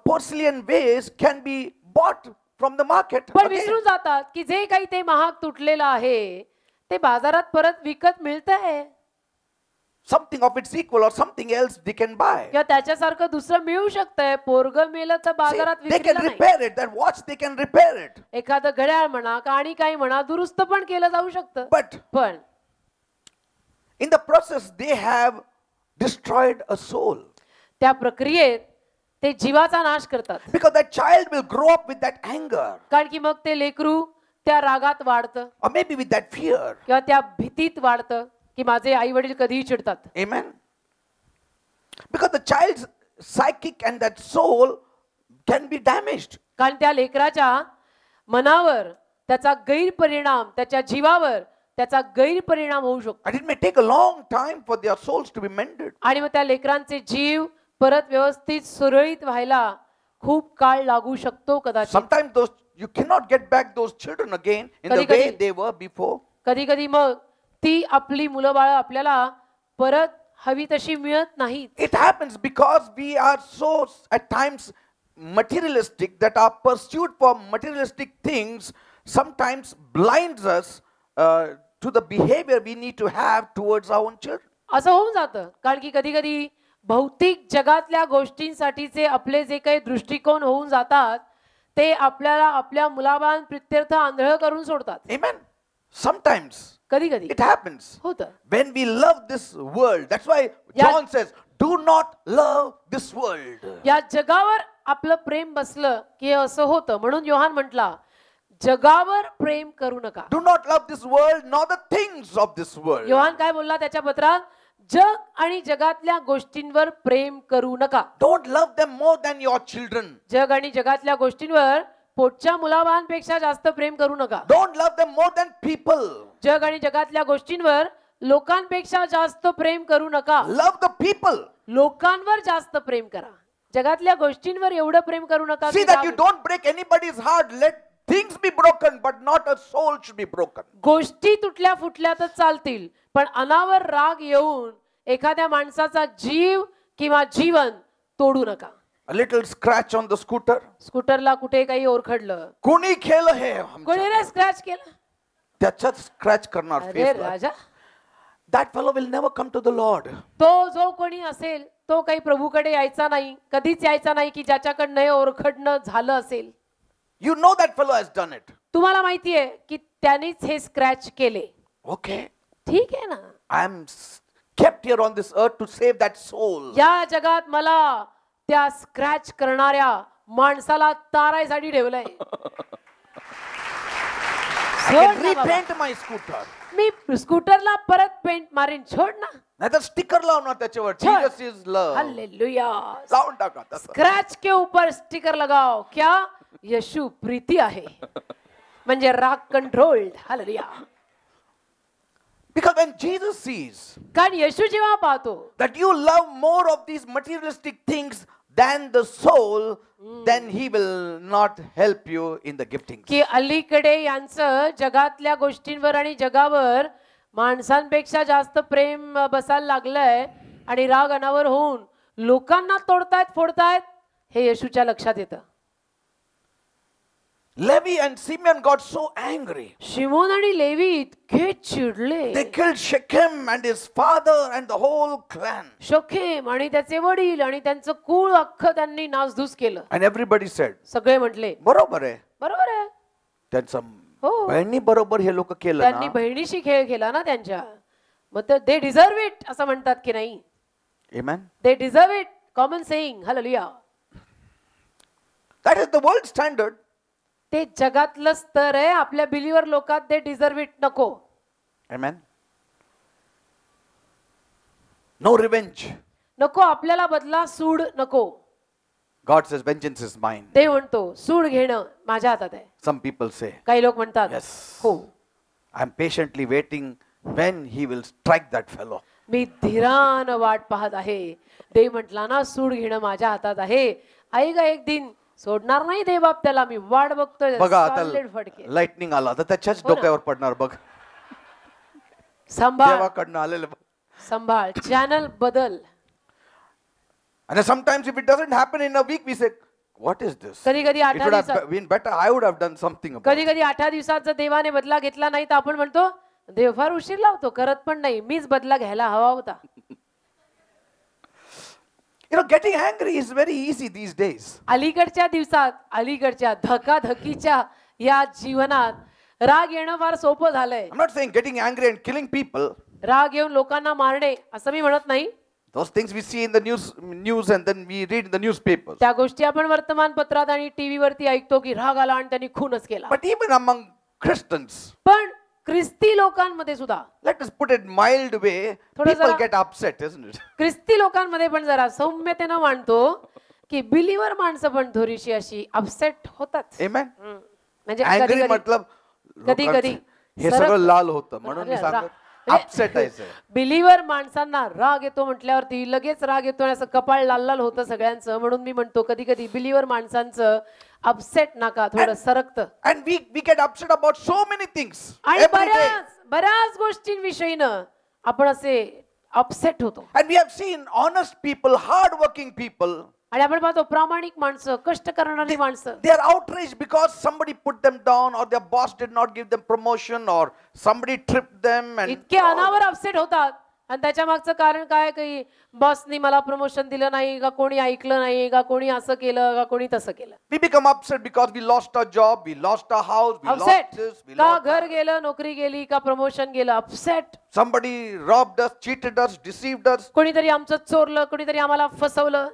porcelain vase can be bought from the market. पण again. विसरून जातात की जे काही ते महाग तुटलेलं आहे ते बाजारात परत विकत मिळतंय, Something of its equal or something else they can buy. किंवा त्याच्यासारखं दुसरं मिळू शकतंय. पोरगं मेलं तर See, बाजारात they can विकलं नाही. repair it. That watch they can repair it. एखादं घड्याळ म्हणा, काणी काही म्हणा, दुरुस्त पण केलं जाऊ शकतं. But पण in the process they have destroyed a soul. त्या प्रक्रियेत ते जीवाचा नाश करतात. Because that child will grow up with that anger. कारण की मग ते लेकरू त्या रागात वाढतं Or maybe with that fear. किंवा त्या भीतीत वाढतं की माझे आई वडील कधीही चिडतात. Amen. Because the child's psychic and that soul can be damaged. कारण त्या लेकराच्या मनावर त्याचा गैरपरिणाम, त्याच्या जीवावर त्याचा गैरपरिणाम होऊ शकतो. And it may take a long time for their souls to be mended. आणि मग त्या लेकरांचे जीव परत व्यवस्थित सुरळीत व्हायला खूप काळ लागू शकतो कदाचित. Sometimes you cannot get back those children again in the way they were before. कधी कधी मग ती आपली मुलं बाळ आपल्याला परत हवी तशी मिळत नाहीत. It happens because we are so at times materialistic that our pursuit for materialistic things sometimes blinds us to the behavior we need to have towards our own children. असं होऊन जातं कारण की कधी कधी भौतिक जगातल्या गोष्टींसाठीचे आपले जे काही दृष्टिकोन होऊन जातात ते आपल्याला आपल्या मुलाबाळ प्रित्यर्थ आंधळ करून सोडतात. Amen. Sometimes कधी कधी it happens होतं. when we love this world. That's why John says, do not love this world. या जगावर आपलं प्रेम बसलं की असं होतं. म्हणून योहान म्हटला जगावर प्रेम करू नका. Do not love this world nor the things of this world. Yohan काय बोलला त्याच्या पत्रात, जग आणि जगातल्या गोष्टींवर प्रेम करू नका. Don't love them more than your children. जग आणि जगातल्या गोष्टींवर पोटच्या मुलाबाळांपेक्षा जास्त प्रेम करू नका. Don't love them more than people. जग आणि जगातल्या गोष्टींवर लोकांपेक्षा जास्त प्रेम करू नका. Love the people. लोकांवर जास्त प्रेम करा. जगातल्या गोष्टींवर एवढं प्रेम करू नका. See that you don't break anybody's heart. Let things be broken, but not a soul should be broken. गोष्टी तुटल्या फुटल्या तर चालतील पण अनावर राग येऊन एखाद्या माणसाचा जीव किंवा जीवन तोडू नका. A little scratch on the scooter. स्कूटरला कुठे काही ओरखडलं, कोणी केलं हे कोणी रे स्क्रॅच केलं, त्याच्यात स्क्रॅच करणार अरे face ला. राजा, That fellow will never come to the Lord. तो जो कोणी असेल तो काही प्रभूकडे यायचा नाही, कधीच यायचा नाही की ज्याच्याकडनं हे ओरखडणं झालं असेल. You know that fellow has done it. तुम्हाला माहितीये की त्यानेच हे स्क्रॅच केले. Okay. ठीक आहे ना. I am kept here on this earth to save that soul. या जगात मला त्या स्क्रॅच करणाऱ्या माणसाला तारायसाठी ठेवलंय. I can repaint my scooter. मी स्कूटरला परत पेंट मारीन, छोड ना. नाहीतर स्टिकर लावणार त्याच्यावर. Jesus is love. हालेलुया. लावून टाका तसं. स्क्रैच के ऊपर स्टिकर लगाओ. क्या? यीशु प्रीति आहे. म्हणजे राग controlled. Hallelujah. Because when Jesus sees कारण येशू जेव्हा पाहतो that you love more of these materialistic things than the soul, then he will not help you in the giftings. की अलीकडे यांचं जगातल्या गोष्टींवर आणि जगावर माणसांपेक्षा जास्त प्रेम बसायला लागलंय आणि राग अनावर होऊन लोकांना तोडतायत फोडतायत हे येशूच्या लक्षात येतं. Levi and Simeon got so angry. Simon आणि लेवी इतके चिडले. They killed Shechem and his father and the whole clan. शोखेम आणि त्याचे वडील आणि त्यांचं कुळ अख्खं त्यांनी नासधूस केलं. And everybody said, सगळे म्हटले बरोबर आहे. बरोबर आहे. त्यांचं हो. बहिणी बरोबर हे लोक केलं त्यांनी ना. बहिणीशी खेळ केला ना त्यांच्या. मग दे डिझर्व इट असं म्हणतात की नाही. Amen. They deserve it. Common saying. Hallelujah. That is the world standard. ते जगातलं स्तर आहे. आपल्या बिलीवर लोकात दे डिझर्व इट नको. Amen. No revenge. नको आपल्याला बदला सूड नको. God says vengeance is mine. ते म्हणतो सूड घेणं माझ्या हातात आहे. Some people say, काही लोक म्हणतात yes. हो I'm patiently waiting when he will strike that fellow. मी धीरानं वाट पाहत आहे. देव म्हटला ना सूड घेणं माझ्या हातात आहे. ऐका एक दिन सोडणार नाही देव बाप त्याला. मी वाट बघतोय. बघा आता Solid फटके. लाइटनिंग आला तर त्याच्याच हो ना. डोक्यावर पडणार बघ. संभाळ देवाकडनं आलेलं बघ. संभाळ. चॅनल बदल. And sometimes if it doesn't happen in a week, we say, what is this? कधी कधी It 8 would have दिवसात been better. I would have done something about कधी it. कधी 8 दिवसात जर देवाने बदला घेतला नाही तर आपण म्हणतो देव फार उशीर लावतो. करत पण नाही. मीच बदला घ्यायला हवा होता. You know, getting angry is very easy these days. अलीकडच्या दिवसात अलीकडच्या धकाधकीच्या या जीवनात राग येणं फार सोपं झालंय. I'm not saying getting angry and killing people. राग येऊन लोकांना मारणे असं मी म्हणत नाही. Those things we see in the news and then we read in the newspapers. त्या गोष्टी आपण वर्तमानपत्रात आणि टीव्ही वरती ऐकतो की राग आला आणि त्यांनी खूनच केला. But even among Christians, पण ख्रिस्ती लोकांमध्ये सुद्धा let us put it mild way, थोडं people जरा- get upset, isn't it? ख्रिस्ती लोकांमध्ये पण जरा सौम्यतेनं मांडतो की बिलीवर माणसं पण थोडीशी अशी अपसेट होतात. Amen. म्हणजे Angry मतलब कधी लोकांचं हे सगळं लाल होतं म्हणून मी सांगतो अपसेट आहे sir. बिलीवर माणसांना राग येतो म्हटल्यावरती लगेच राग येतो आणि असं कपाळ लाल लाल होतं सगळ्यांचं. म्हणून मी म्हणतो कधी कधी बिलीवर माणसांचं अपसेट नका थोडं सरकतं. And we get upset about so many things आणि every day. बऱ्याच गोष्टींविषयीनं आपण असे अपसेट होतो. And we have seen honest people, hard-working people, आणि आपण पाहतो प्रामाणिक माणसं, कष्ट करणारी माणसं, they are outraged because somebody put them down, or their boss did not give them promotion, or somebody tripped them, and इतके अनावर अपसेट होतात. आणि त्याच्या मागचं कारण काय की बॉसनी मला प्रमोशन दिलं नाही का, कोणी ऐकलं नाही का, कोणी असं केलं का, कोणी तसं केलं. we become upset because we lost our job, we lost our house, we upset lost this, we का, lost घर गेलं, नोकरी गेली का, प्रमोशन गेलं. Upset. somebody robbed us, cheated us, deceived us. कोणीतरी आमचं चोरलं, कोणीतरी आम्हाला फसवलं.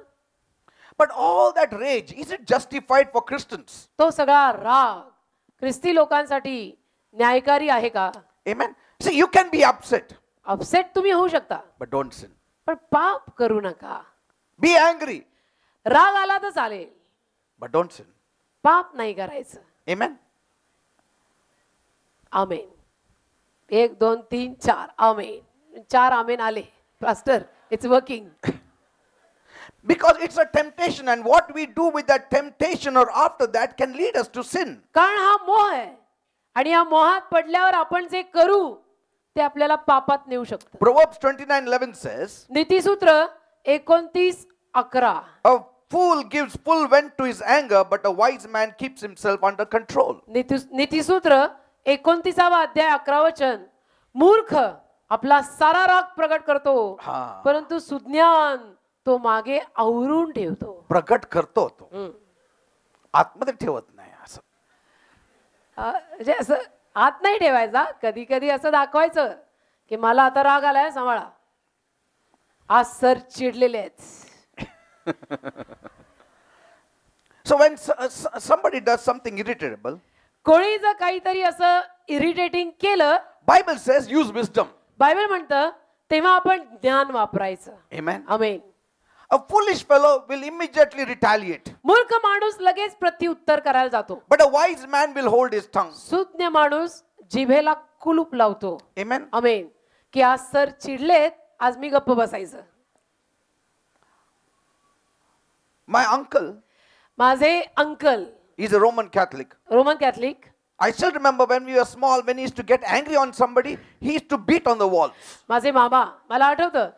But all that rage, is it justified for Christians? तो सगळा राग ख्रिस्ती लोकांसाठी न्यायकारी आहे का? Amen. See, you can be upset, upset तुम्ही होऊ शकता, but don't sin. पण पाप करू नका. Be angry, राग आला तर चालेल, but don't sin. पाप नाही करायचं. Amen. आमेन. 1 2 3 4 आमेन. 4 आमेन आले. Pastor, it's working. Because it's a temptation, and what we do with that temptation or after that can lead us to sin. कारण हा मोह आहे, आणि या मोहात पडल्यावर आपण जे करू ते आपल्याला पापात नेऊ शकतं. Proverbs 29:11 says, नीतिसूत्र 29:11. a fool gives full vent to his anger, but a wise man keeps himself under control. नीतिसूत्र 29वा अध्याय 11 वचन. मूर्ख आपला सारा राग प्रगट करतो, हा. परंतु सुज्ञान तो मागे आवरून ठेवतो. प्रकट करतो तो, आतमध्ये ठेवत नाही. असं म्हणजे असं आत नाही ठेवायचा. कधी कधी असं दाखवायचं की मला आता राग आलाय, सांभाळा, आज सर चिडलेले आहेत. So when somebody does something irritable, कोणी जर काहीतरी असं इरिटेटिंग केलं, Bible says use wisdom. Bible म्हणतं तेव्हा आपण ज्ञान वापरायचं. Amen. Amen. A foolish fellow will immediately retaliate, मूर्ख माणूस लगेच प्रत्युत्तर करायला जातो, but a wise man will hold his tongue. सुज्ञ माणूस जिभेला कुलूप लावतो. Amen. आमेन. की आज सर चिडलेत, आज मी गप्प बसायचं. My uncle माझे uncle is a Roman Catholic. Roman Catholic. I still remember when we were small, when he used to get angry on somebody, he used to beat on the walls. माझे मामा, मला आठवतं,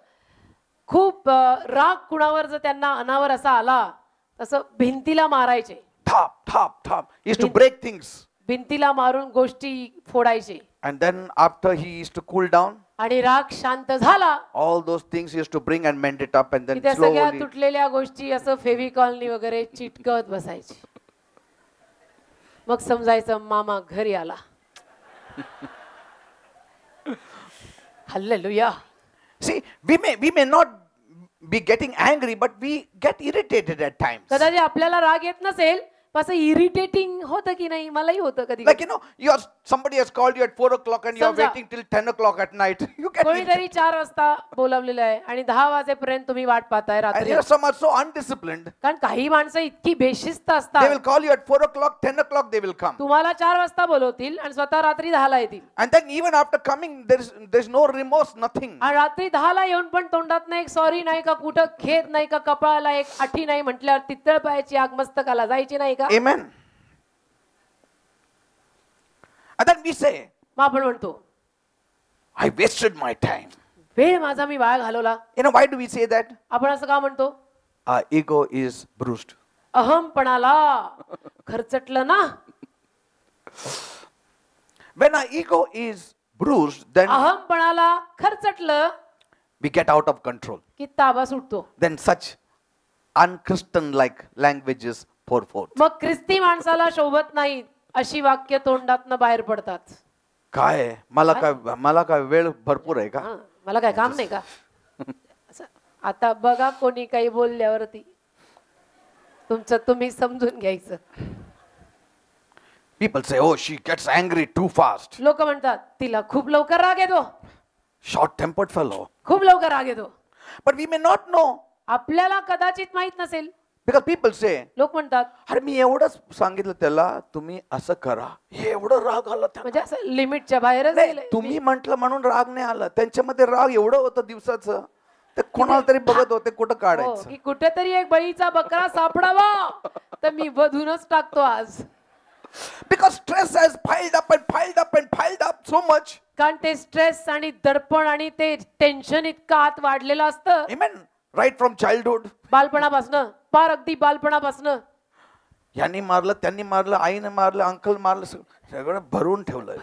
खूप राग कुणावर जर त्यांना अनावर असा आला तसं भिंतीला मारायचे. Thop, thop, thop. He used to break things. भिंतीला मारून गोष्टी फोडायचे. And then after he used to cool down, आणि राग शांत झाला all those things he used to bring and mend it up, and की then त्या सगळ्या slowly. तुटलेल्या गोष्टी असं फेविकॉलनी वगैरे चिटकत बसायची. मग समजायचं मामा घरी आला. Hallelujah. See, we may not be getting angry, but we get irritated at times. कदाचित आपल्याला राग येत नसेल, पण असं इरिटेटिंग होतं की नाही? मलाही होतं कधी. Like, somebody has called you at 4 o'clock and you are समजा. waiting till 10 o'clock at night. You get irritated. कोणीतरी 4 वाजता बोलावलेलं आहे आणि 10 वाजेपर्यंत तुम्ही वाट पाहताय And रात्री. some are so undisciplined. कारण काही माणसं इतकी बेशिस्त They असतात. will call you at 4 o'clock, 10 o'clock they will come. तुम्हाला 4 वाजता बोलवतील आणि स्वतः रात्री 10ला येतील. And then even after coming, there's no remorse, nothing. आणि रात्री 10ला येऊन पण तोंडात नाही, सॉरी नाही का, कुठं खेद नाही का, कपाळाला एक आठी नाही म्हटल्यावर तित्तळ पायाची आग मस्तकाला जायची नाही का? Amen. And then we say, मग आपण म्हणतो I wasted my time. वेळ माझा मी वाया घालवला. Why do we say that? आपण असं का म्हणतो? Our ego is bruised. अहमपणाला खर्चटलं ना. When our ego is bruised, then अहमपणाला खर्चटलं we get out of control. की ताबा सुटतो. Then such unchristian-like languages pour forth. मग ख्रिस्ती माणसाला शोभत नाही अशी वाक्य तोंडातनं बाहेर पडतात. काय मला काय वेळ भरपूर आहे का? हा, मला काय काम नाही का? असं. आता बघा कोणी काही बोलल्यावरती तुमचं तुम्ही समजून घ्यायचं. People say, oh, she gets angry too fast. लोक म्हणतात तिला खूप लवकर राग येतो, Short-tempered fellow. खूप लवकर राग येतो. But we may not know, आपल्याला कदाचित माहित नसेल. because people say, लोक म्हणतात अरे मी एवढंच सांगितलं त्याला, तुम्ही असं करा, हे एवढं राग आला त्यांना. म्हणजे असं लिमिटच्या बाहेरच नाही, गेलंय. तुम्ही म्हटलं म्हणून राग नाही आला, त्यांच्यामध्ये राग एवढं होतं दिवसाचं, ते कोणाला तरी बघत होते कुठं हो, काढायचं. की कुठेतरी एक बळीचा बकरा सापडावा तर मी बधूनच टाकतो आज. Because stress has piled up and piled up and piled up so much. कारण ते स्ट्रेस आणि दडपण आणि ते टेन्शन इतकं आत वाढलेलं असतं Amen. Right from childhood. बालपणापासनं, पार अगदी बालपणापासनं. यांनी मारलं, त्यांनी मारलं, आईने मारलं, अंकल मारलं, सगळं भरून ठेवलं.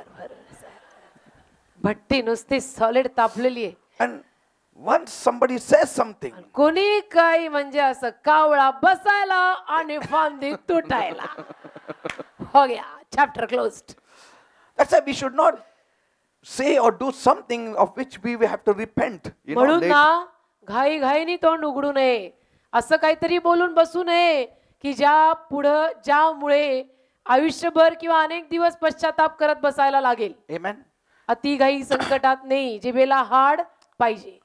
भट्टी नुसती सॉलिड तापलेली आहे. And once somebody says something, कोणी काही म्हणजे असं कावळा बसायला आणि फांदी तुटायला. हो गया, chapter closed. that's why we should not say or do something of which we have to repent. म्हणून later. ना घाई घाईनी तोंड उघडू नये. असं काहीतरी बोलून बसू नये की ज्यामुळे आयुष्यभर किंवा अनेक दिवस पश्चाताप करत बसायला लागेल. Amen. अति घाई संकटात नाही, जिभेला हाड पाहिजे.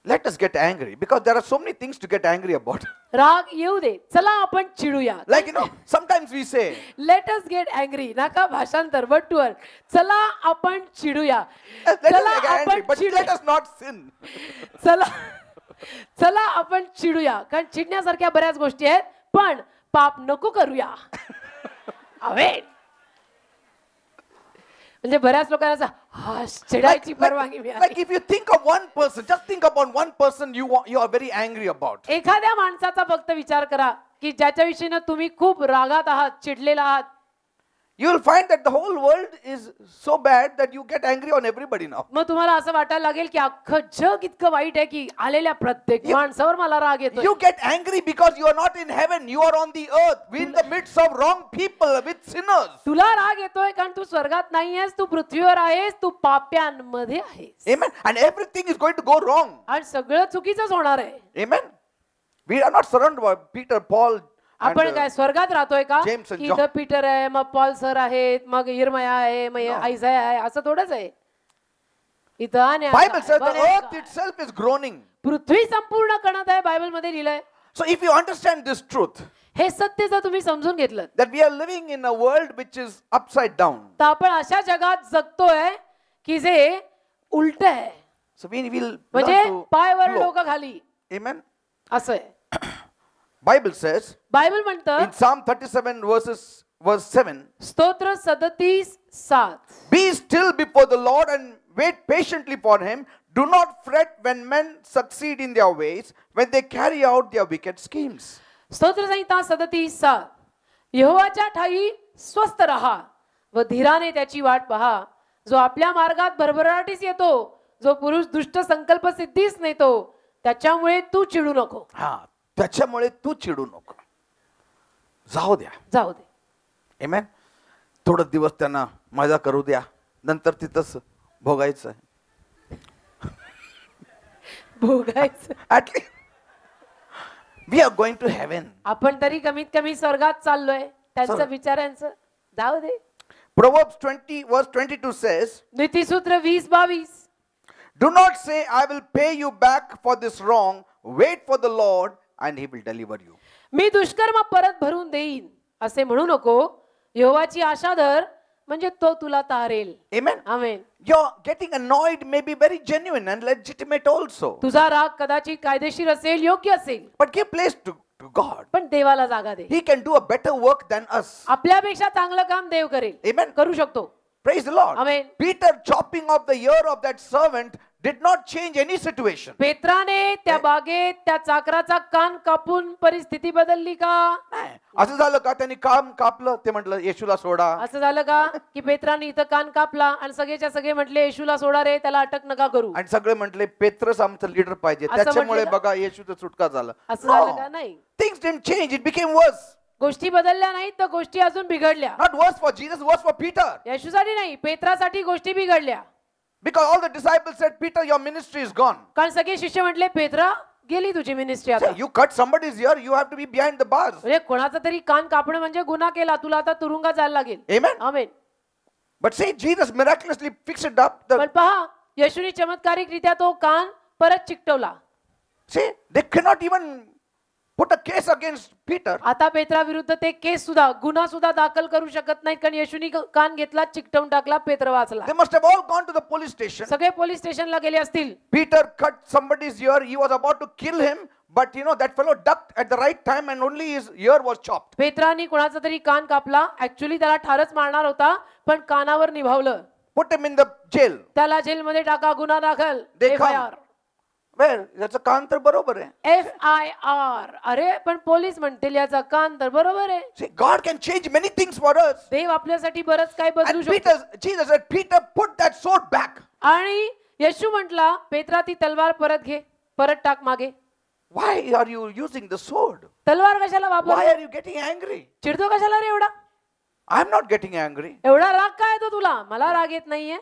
Let us get angry because there are so many things to get angry about. राग येऊ दे, चला आपण चिडूया. Like sometimes we say, let us get angry. नका भाषांतर बटवर. चला आपण चिडूया. let us चला get angry, आपण but चिडू. let us not sin. चला आपण चिडूया. कारण चिडण्यासारख्या बऱ्याच गोष्टी आहेत, पण पाप नको करूया. आमेन. म्हणजे बऱ्याच लोकांना चिडायची परवानगी मिळाली. Like if you think of one person, just think about one person you are very angry about. एखाद्या माणसाचा फक्त विचार करा की ज्याच्याविषयी तुम्ही खूप रागात आहात, चिडलेला आहात. You will find that the whole world is so bad that you get angry on everybody now. मग तुम्हाला असं वाटायला लागेल की अख्खं जग इतकं वाईट आहे की आलेल्या प्रत्येक माणसावर मला राग येतो. You get angry because you are not in heaven, you are on the earth, in the midst of wrong people, with sinners. तुला राग येतोय कारण तू स्वर्गात नाहीयेस, तू पृथ्वीवर आहेस, तू पाप्यांमध्ये आहेस. Amen. And everything is going to go wrong. आणि सगळं चुकीचंच होणार आहे. Amen. We are not surrounded by Peter, Paul. आपण काय स्वर्गात राहतोय का? James and इथं पीटर आहे, मग पॉल सर आहेत, मग इर्मया आहे, मग आयझाया आहे, असं थोडंच आहे. इथं Bible says the earth itself is groaning. पृथ्वी संपूर्ण कणत आहे, बायबल मध्ये लिहिलंय. So if you understand this truth, हे सत्य जर तुम्ही समजून घेतलं that we are living in a world which is upside down. तर आपण अशा जगात जगतोय की जे उलट आहे. So we will म्हणजे learn to पायवर flow. डोकं खाली Amen. असं आहे. Bible says बायबल म्हणतं in Psalm 37 verse 7, स्तोत्र 37:7 be still before the Lord and wait patiently for him. Do not fret when men succeed in their ways, when they carry out their wicked schemes. स्तोत्र संहिता 37:7 यहोवाच्या ठाई स्वस्थ रहा व धीराने त्याची वाट पहा. जो आपल्या मार्गात भरभराटीस येतो, जो पुरुष दुष्ट संकल्प सिद्धीस नेतो, त्याच्यामुळे तू चिडू नको. हा, त्याच्यामुळे तू चिडू नको. जाऊ द्या. जाऊ दे. Amen. थोडं दिवस त्यांना मजा करू द्या, नंतर तिथंच भोगायचं. भोगायचं. At least we are going to heaven. आपण तरी कमीत कमी स्वर्गात चाललोय. त्यांचं विचारांचं जाऊ दे. Proverbs 20 verse 22 says, नीतिसूत्र 20:22 do not say I will pay you back for this wrong. Wait for the Lord and he will deliver you. मी दुष्कर्म परत भरून देईन असे म्हणू नको. यहोवाची आशा धर, म्हणजे तो तुला तारेल. Amen. Amen. Your getting annoyed may be very genuine and legitimate also. तुझा राग कदाचित कायदेशीर असेल, योग्य असेल, But give place to God. पण देवाला जागा दे. He can do a better work than us. आपल्यापेक्षा चांगलं काम देव करेल. Amen. करू शकतो. Praise the Lord. Amen. Peter chopping off the ear of that servant did not change any situation. पेत्राने त्या बागेत त्या चाकराचा कान कापून परिस्थिती बदलली का? नाही. असं झालं का त्यांनी काम कापलं, ते म्हटलं येशूला सोडा. असं झालं का की पेत्राने इथं कान कापला आणि सगळेच्या सगळे म्हटले येशूला सोडा रे, त्याला अटक नका करू. आणि सगळे म्हटले पेत्रस आमचं लीडर पाहिजे, असं त्याच्यामुळे म्हटलं बघा येशूचा सुटका झाला. असं झालं का? नाही. Things didn't change, it became worse. गोष्टी बदलल्या नाहीत तर गोष्टी अजून बिघडल्या. Not worse for Jesus, worse for Peter. येशूसाठी नाही, पेत्रासाठी गोष्टी बिघडल्या. Because all the disciples said, Peter, your ministry is gone. कारण सगळे शिष्य म्हटले पेत्रा गेली तुझी मिनिस्ट्री आता. You cut somebody's ear, you have to be behind the bars. म्हणजे कोणाचा तरी कान कापणं म्हणजे गुन्हा केला, तुला आता तुरुंगात जायला लागेल. Amen. Amen. But see, Jesus miraculously fixed it up. पण पहा, येशूने चमत्कारिकरित्या तो कान परत चिकटवला. See, they cannot even put a case against Peter. आता पेत्रा विरुद्ध ते केस सुद्धा, गुन्हा सुद्धा दाखल करू शकत नाहीत, कारण येशूने कान घेतला, चिकटवून टाकला, पेत्र वाचला. They must have all gone to the police station. सगळे पोलीस स्टेशनला गेले असतील. Peter cut somebody's ear. He was about to kill him, but that fellow ducked at the right time and only his ear was chopped. पेत्राने कोणाचा तरी कान कापला. ऍक्च्युअली त्याला ठारच मारणार होता, पण कानावर निभावलं. put him in the jail. त्याला जेलमध्ये टाका, गुन्हा दाखल. They come. FIR. Where? याचं कान तर बरोबर आहे. FIR. अरे पण पोलीस म्हणतील याचा कान तर बरोबर आहे. See, God can change many things for us. देव आपल्यासाठी बरंच काही बदलू And शकतो. Jesus said, Peter, put that sword back. आणि येशू म्हटला, पेत्रा ती तलवार परत घे, परत टाक मागे. Why are you using the sword? तलवार कशाला Why वापर? are you getting angry? चिडतो कशाला रे एवढा? I'm not getting angry. एवढा राग काय येतो तुला? मला राग येत नाहीये.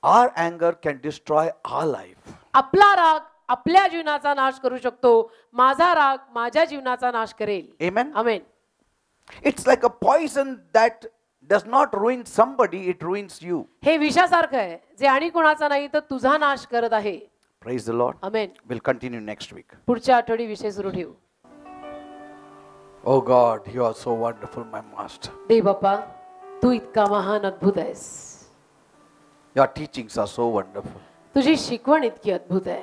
Our anger can destroy our life. आपला राग आपल्या जीवनाचा नाश करू शकतो. माझा राग माझ्या जीवनाचा नाश करेल. Amen. Amen. It's like a poison that does not ruin somebody, it ruins you. हे विषासारखं आहे, जे आणि कोणाचा नाही तर तुझा नाश करत आहे. Praise the Lord. Amen. We'll continue next week. पुढच्या आठवडी विषय सुरू ठेवू. Oh God, you are so wonderful, my master. देव बाप्पा, तू इतका महान अद्भुत आहेस. Your teachings are so wonderful. तुझी शिकवण इतकी अद्भुत आहे.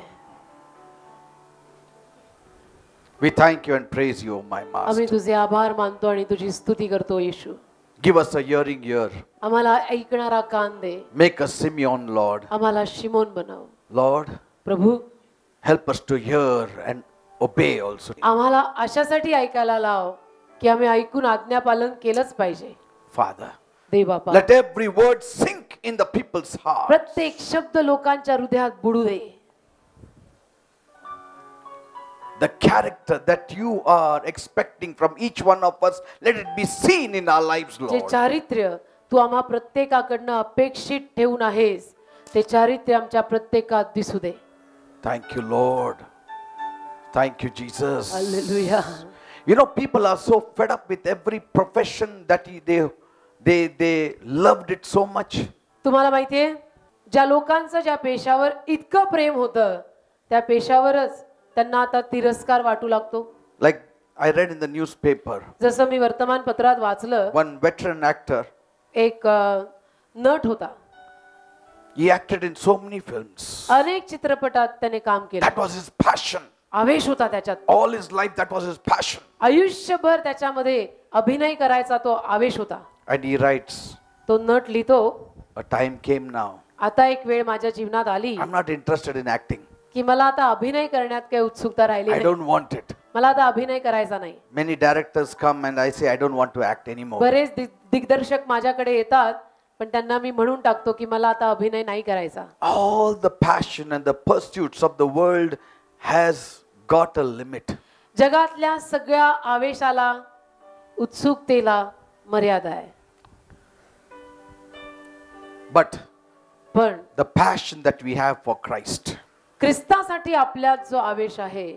We thank you and praise you, my आम्ही master. तुझे आभार मानतो आणि तुझी स्तुती करतो येशू. Give us a hearing ear. आम्हाला ऐकणारा कान दे. Make us Simeon, Lord. आम्हाला शिमोन बनव. Lord, Prabhu, help us to hear and obey also. आम्हाला अशासाठी ऐकायला लाव की आम्ही ऐकून आज्ञापालन केलंच पाहिजे. Father, Dev Bappa, let every word sink in the people's heart. प्रत्येक शब्द लोकांच्या हृदयात बुडू दे. The character that you are expecting from each one of us, let it be seen in our lives, जे Lord. चारित्र्य तू आम्हा प्रत्येकाकडनं अपेक्षित ठेवून आहेस ते चारित्र्य आमच्या प्रत्येकात दिसू दे. Thank you, Lord. Thank you, Jesus. Hallelujah. You know, people are so fed up with every profession that they loved it so much. तुम्हाला माहितीये, ज्या लोकांचं ज्या पेशावर इतकं प्रेम होतं त्या पेशावरच त्यांना आता तिरस्कार वाटू लागतो. Like I read in the newspaper, जसं मी वर्तमानपत्रात वाचलं, one veteran actor, एक नट होता. he acted in so many films. अनेक चित्रपटात त्याने काम केलं. That was his passion. आवेश होता त्याच्यात. All his life, that was his passion. आयुष्यभर त्याच्यामध्ये अभिनय करायचा तो आवेश होता. And he writes, तो नट लिहितो, a time came now. आता एक वेळ माझ्या जीवनात आली I'm not interested in acting. की मला आता अभिनय करण्यात काही उत्सुकता राहिली I नाही. don't want it. मला आता अभिनय करायचा नाही. Many directors come and I say, I don't want to act anymore. बरेच दिग्दर्शक माझ्याकडे येतात पण त्यांना मी म्हणून टाकतो की मला आता अभिनय नाही करायचा. All the passion and the pursuits of the world has got a limit. जगातल्या सगळ्या आवेशाला, उत्सुकतेला मर्यादा आहे. But पण the passion that we have for Christ, ख्रिस्तासाठी आपल्यात जो आवेश आहे,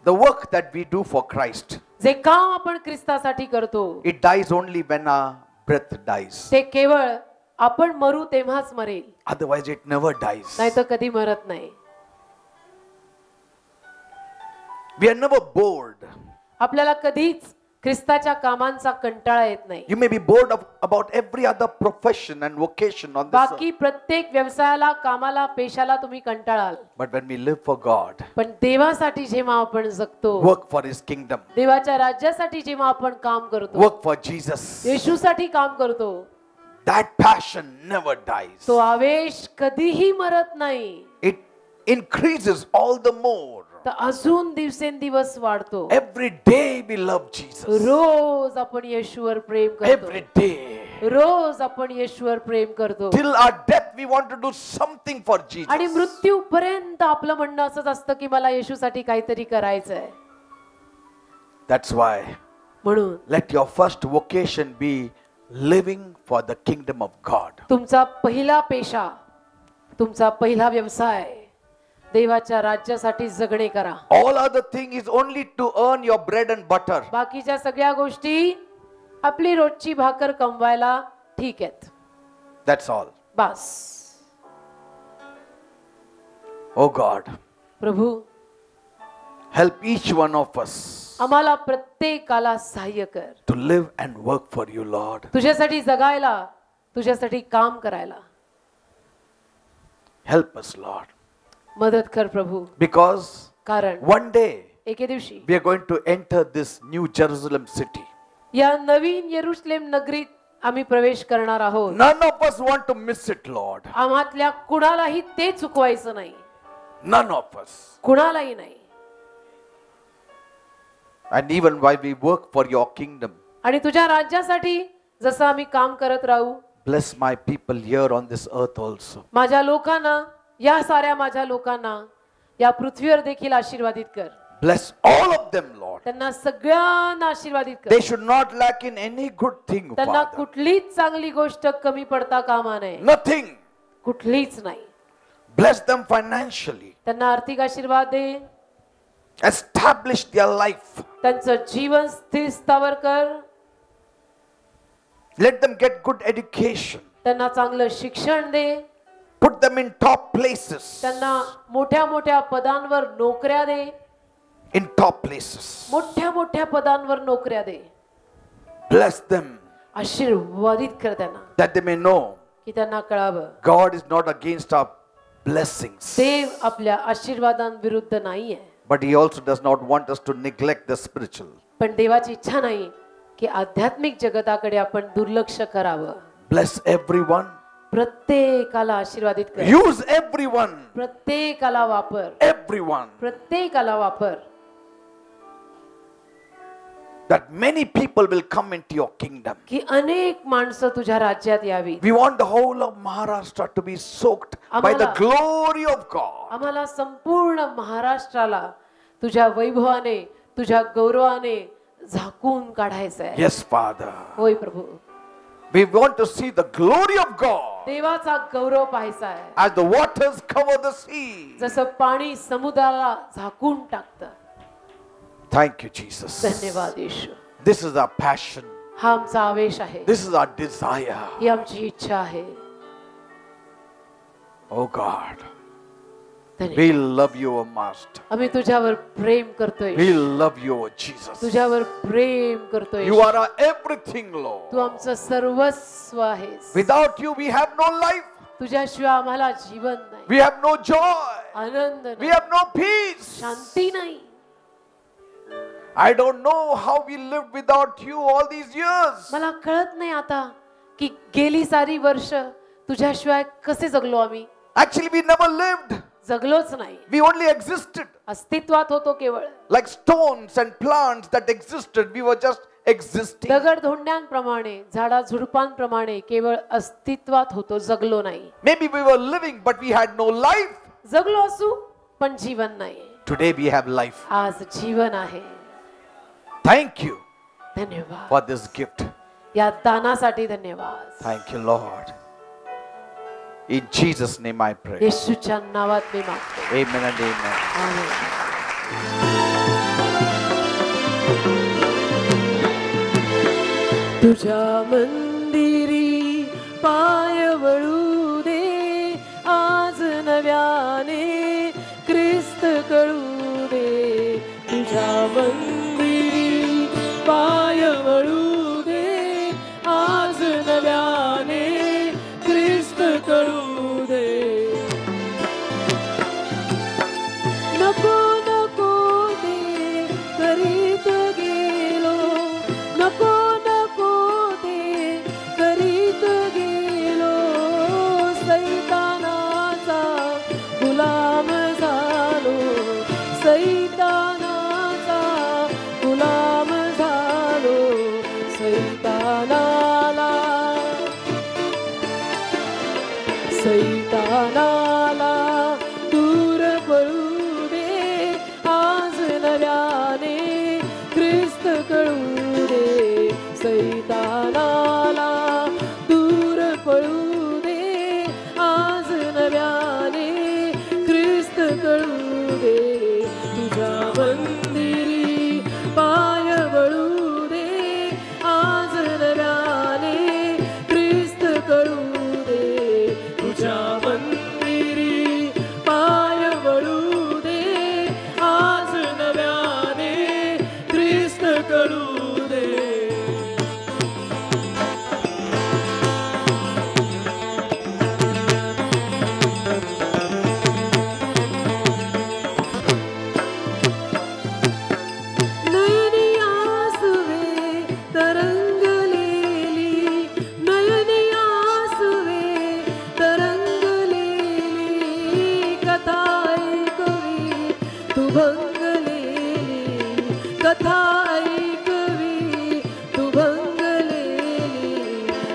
the work that we do for Christ, जे काम आपण ख्रिस्तासाठी करतो, it dies only when our breath dies. ते केवळ आपण मरू तेव्हाच मरेल, Otherwise it never dies. नाही तर कधी मरत नाही. We are never bored. आपल्याला कधीच ख्रिस्ताच्या कामांचा कंटाळा येत नाही. You may be bored about every other profession and vocation on this बाकी earth. प्रत्येक व्यवसायाला, कामाला, पेशाला तुम्ही कंटाळाल. But when we live for God, पण देवासाठी जेव्हा आपण जगतो, work for His kingdom, देवाच्या राज्यासाठी जेव्हा आपण काम करतो, work for Jesus, येशूसाठी काम करतो, that passion never dies. तो आवेश कधीही मरत नाही. It increases all the more. तर अजून दिवसेंदिवस वाढतो. Every day we love Jesus. रोज आपण येशूवर प्रेम Every करतो. day. रोज आपण येशूवर प्रेम करतो. Till our death we want to do something for Jesus. आणि मृत्यूपर्यंत आपलं म्हणणं असंच असतं की मला येशूसाठी काहीतरी करायचंय. That's why म्हणून let your first vocation be living for the kingdom of God. तुमचा पहिला पेशा, तुमचा पहिला व्यवसाय देवाच्या राज्यासाठी जगणे करा. All other thing is only to earn your bread and butter. बाकीच्या सगळ्या गोष्टी आपली रोजची भाकर कमवायला ठीक आहेत. That's all. Bus. Oh God, Prabhu, help each one of us आम्हाला प्रत्येकाला सहाय्य कर. to live and work for you, Lord. तुझ्यासाठी जगायला, तुझ्यासाठी काम करायला Help us, Lord. मदत कर प्रभू. Because कारण one day एके दिवशी we are going to enter this new Jerusalem city. या नवीन येरुशलेम नगरीत आम्ही प्रवेश करणार आहोत. None of us want to miss it, Lord. आम्हातल्या कुणालाही ते चुकवायचं नाही. None of us. कुणालाही नाही. And even while we work for your kingdom, आणि तुझ्या राज्यासाठी जसं आम्ही काम करत राहू, bless my people here on this earth also. माझ्या लोकांना, या साऱ्या माझ्या लोकांना या पृथ्वीवर देखील आशीर्वादित कर. Bless all of them, Lord. त्यांना सगळ्यांना आशीर्वादित कर. They should not lack in any good thing, त्यांना Father. कुठलीच चांगली गोष्ट कमी पडता कामा नये. Nothing. कुठलीच नाही. Bless them financially. त्यांना आर्थिक आशीर्वाद दे. Establish their life. त्यांचं जीवन स्थिर स्थावर कर. Let them get good education. त्यांना चांगलं शिक्षण दे. Put them in top places. त्यांना मोठ्या मोठ्या पदांवर नोकऱ्या दे. In top places. मोठ्या मोठ्या पदांवर नोकऱ्या दे. Bless them आशीर्वादित कर त्यांना, that they may know की त्यांना कळावं God is not against our blessings, देव आपल्या आशीर्वादांविरुद्ध नाहीये. but He also does not want us to neglect the spiritual. पण देवाची इच्छा नाही की आध्यात्मिक जगताकडे आपण दुर्लक्ष करावं. Bless everyone. प्रत्येकाला आशीर्वादित कर. Use everyone. प्रत्येकाला वापर. Everyone. प्रत्येकाला वापर. That many people will come into your kingdom. की अनेक माणसं तुझ्या राज्यात यावी. We want the whole of Maharashtra to be soaked by the glory of God. आम्हाला संपूर्ण महाराष्ट्राला तुझ्या वैभवाने, तुझ्या गौरवाने झाकून काढायचं आहे. Yes, Father. होय प्रभू. We want to see the glory of God देवाचा गौरव पाहायचा आहे. as the waters cover the sea. जसं पाणी समुद्राला झाकून टाकतं. Thank you, Jesus. धन्यवाद येशू. This is our passion. हा आमचा आवेश आहे. This is our desire. ही आमची इच्छा आहे. Oh God. धन्यवाद. We love you, O Master. आम्ही तुझ्यावर प्रेम करतोय. We love you, O Jesus. तुझ्यावर प्रेम करतोय. You are our everything, Lord. तू आमचं सर्वस्व आहेस. Without you, we have no life. तुझ्याशिवाय आम्हाला जीवन नाही. We have no joy. Anand We नाही. have no peace. शांती नाही. I don't know how we lived without you all these years. मला कळत नाही आता की गेली सारी वर्ष तुझ्याशिवाय कसे जगलो आम्ही. Actually, we never lived. जगलोच नाही. We only existed. अस्तित्वात होतो केवळ. Like stones and plants that existed, we were just existing. दगड धोंड्यांप्रमाणे, झाडा झुडपांप्रमाणे केवळ अस्तित्वात होतो, जगलो नाही. Maybe we were living, but we had no life. जगलो असू पण जीवन नाही. Today we have life. आज जीवन आहे. Thank you धन्यवाद. for this gift. या दानासाठी धन्यवाद. Thank you, Lord. In Jesus' name I pray. येशूच्या नावात मी मागतो. Amen and amen. आमेन. तुझ्या मंदिरी पाय वळू दे, आज नव्याने ख्रिस्त कळू दे. तुझ्या मंदिरी पाय वळू दे, आज नव्याने ख्रिस्त कळू दे. नको नको ते करीत गेलो, नको नको ते करीत गेलो. सैतानाचा गुलाम झालो, सैतानाचा गुलाम झालो. सैतानाला सैतानाला दूर पळू दे, आज नव्याने ख्रिस्त कळू दे. सैतानाला दूर पळू दे, आज नव्याने ख्रिस्त कळू दे. तुझ्या मंदिरी पाय वळू दे, आज नव्याने ख्रिस्त कळू दे. तुझ्या मंदिरी पाय वळू दे, आज नव्याने ख्रिस्त कळू दे. भंगलेली कथा ऐकवी, तू भंगलेली,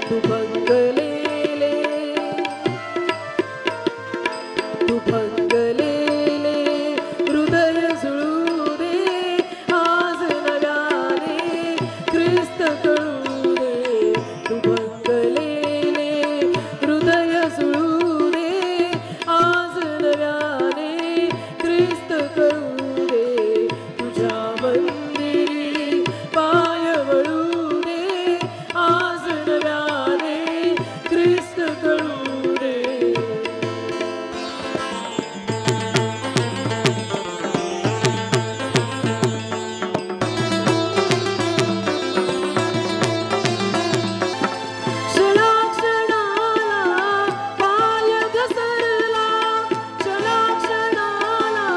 तू भंगलेले, तू भंगलेले हृदय जुळू दे आज नव्याने, ख्रिस्त कळू दे, तू भंगलेले हृदय जुळू दे आज नव्याने, ख्रिस्त कळू दे, तुझ्या मंदिरी पाय वळू दे आज नव्याने, ख्रिस्त कळू दे. क्षणाक्षणाला पाय घसरला, क्षणाक्षणाला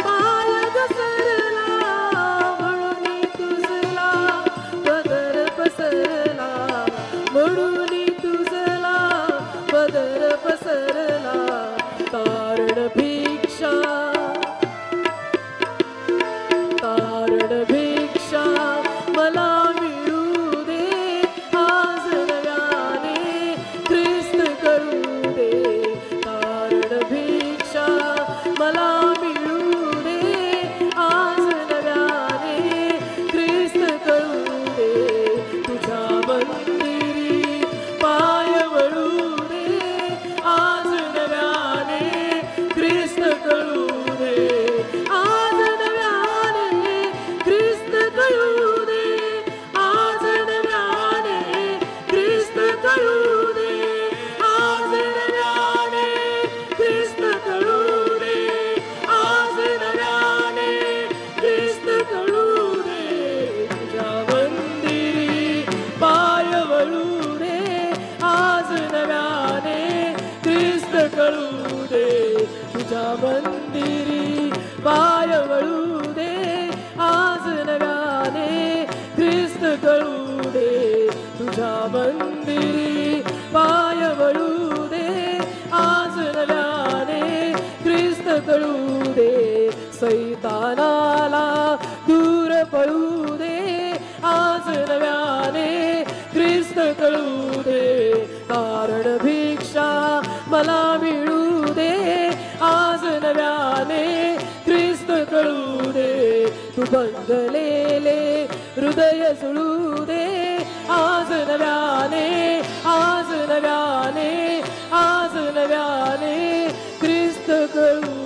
पाय घसरला, म्हणून तुझला पदर पसरला, म्हणून तुझला पदर पसरला, तारण भिक्षा, तारण भिक्षा मला मिळू दे आज नव्याने, ख्रिस्त करू दे, तारण भिक्षा मला मिळू दे आज नव्याने, ख्रिस्त करू दे, तुझ्या मंदिरी पाय वळू दे आज नव्याने, ख्रिस्त कळू दे, आज नव्याने, ख्रिस्त कळू दे, आज नव्याने, ख्रिस्त कळू दे, आज नव्याने, ख्रिस्त कळू दे, आज नव्याने, ख्रिस्त कळू दे, तुझ्या मंदिरी पाय वळू दे आज नव्याने, ख्रिस्त कळू दे, तुझ्या मंदिरी पाय वळू दे आज नव्याने, ख्रिस्त कळू दे, तुझ्या मंदिरी पाय वळू दे आज नव्याने, ख्रिस्त कळू दे, सैतानाला दूर पळू दे आज नव्याने, ख्रिस्त कळू दे, कारण भिक्षा मला मिळू दे आज नव्याने, ख्रिस्त कळू दे, तू भंगलेले हृदय जुळू दे आज नव्याने, आज नव्याने, आज नव्याने, ख्रिस्त कळू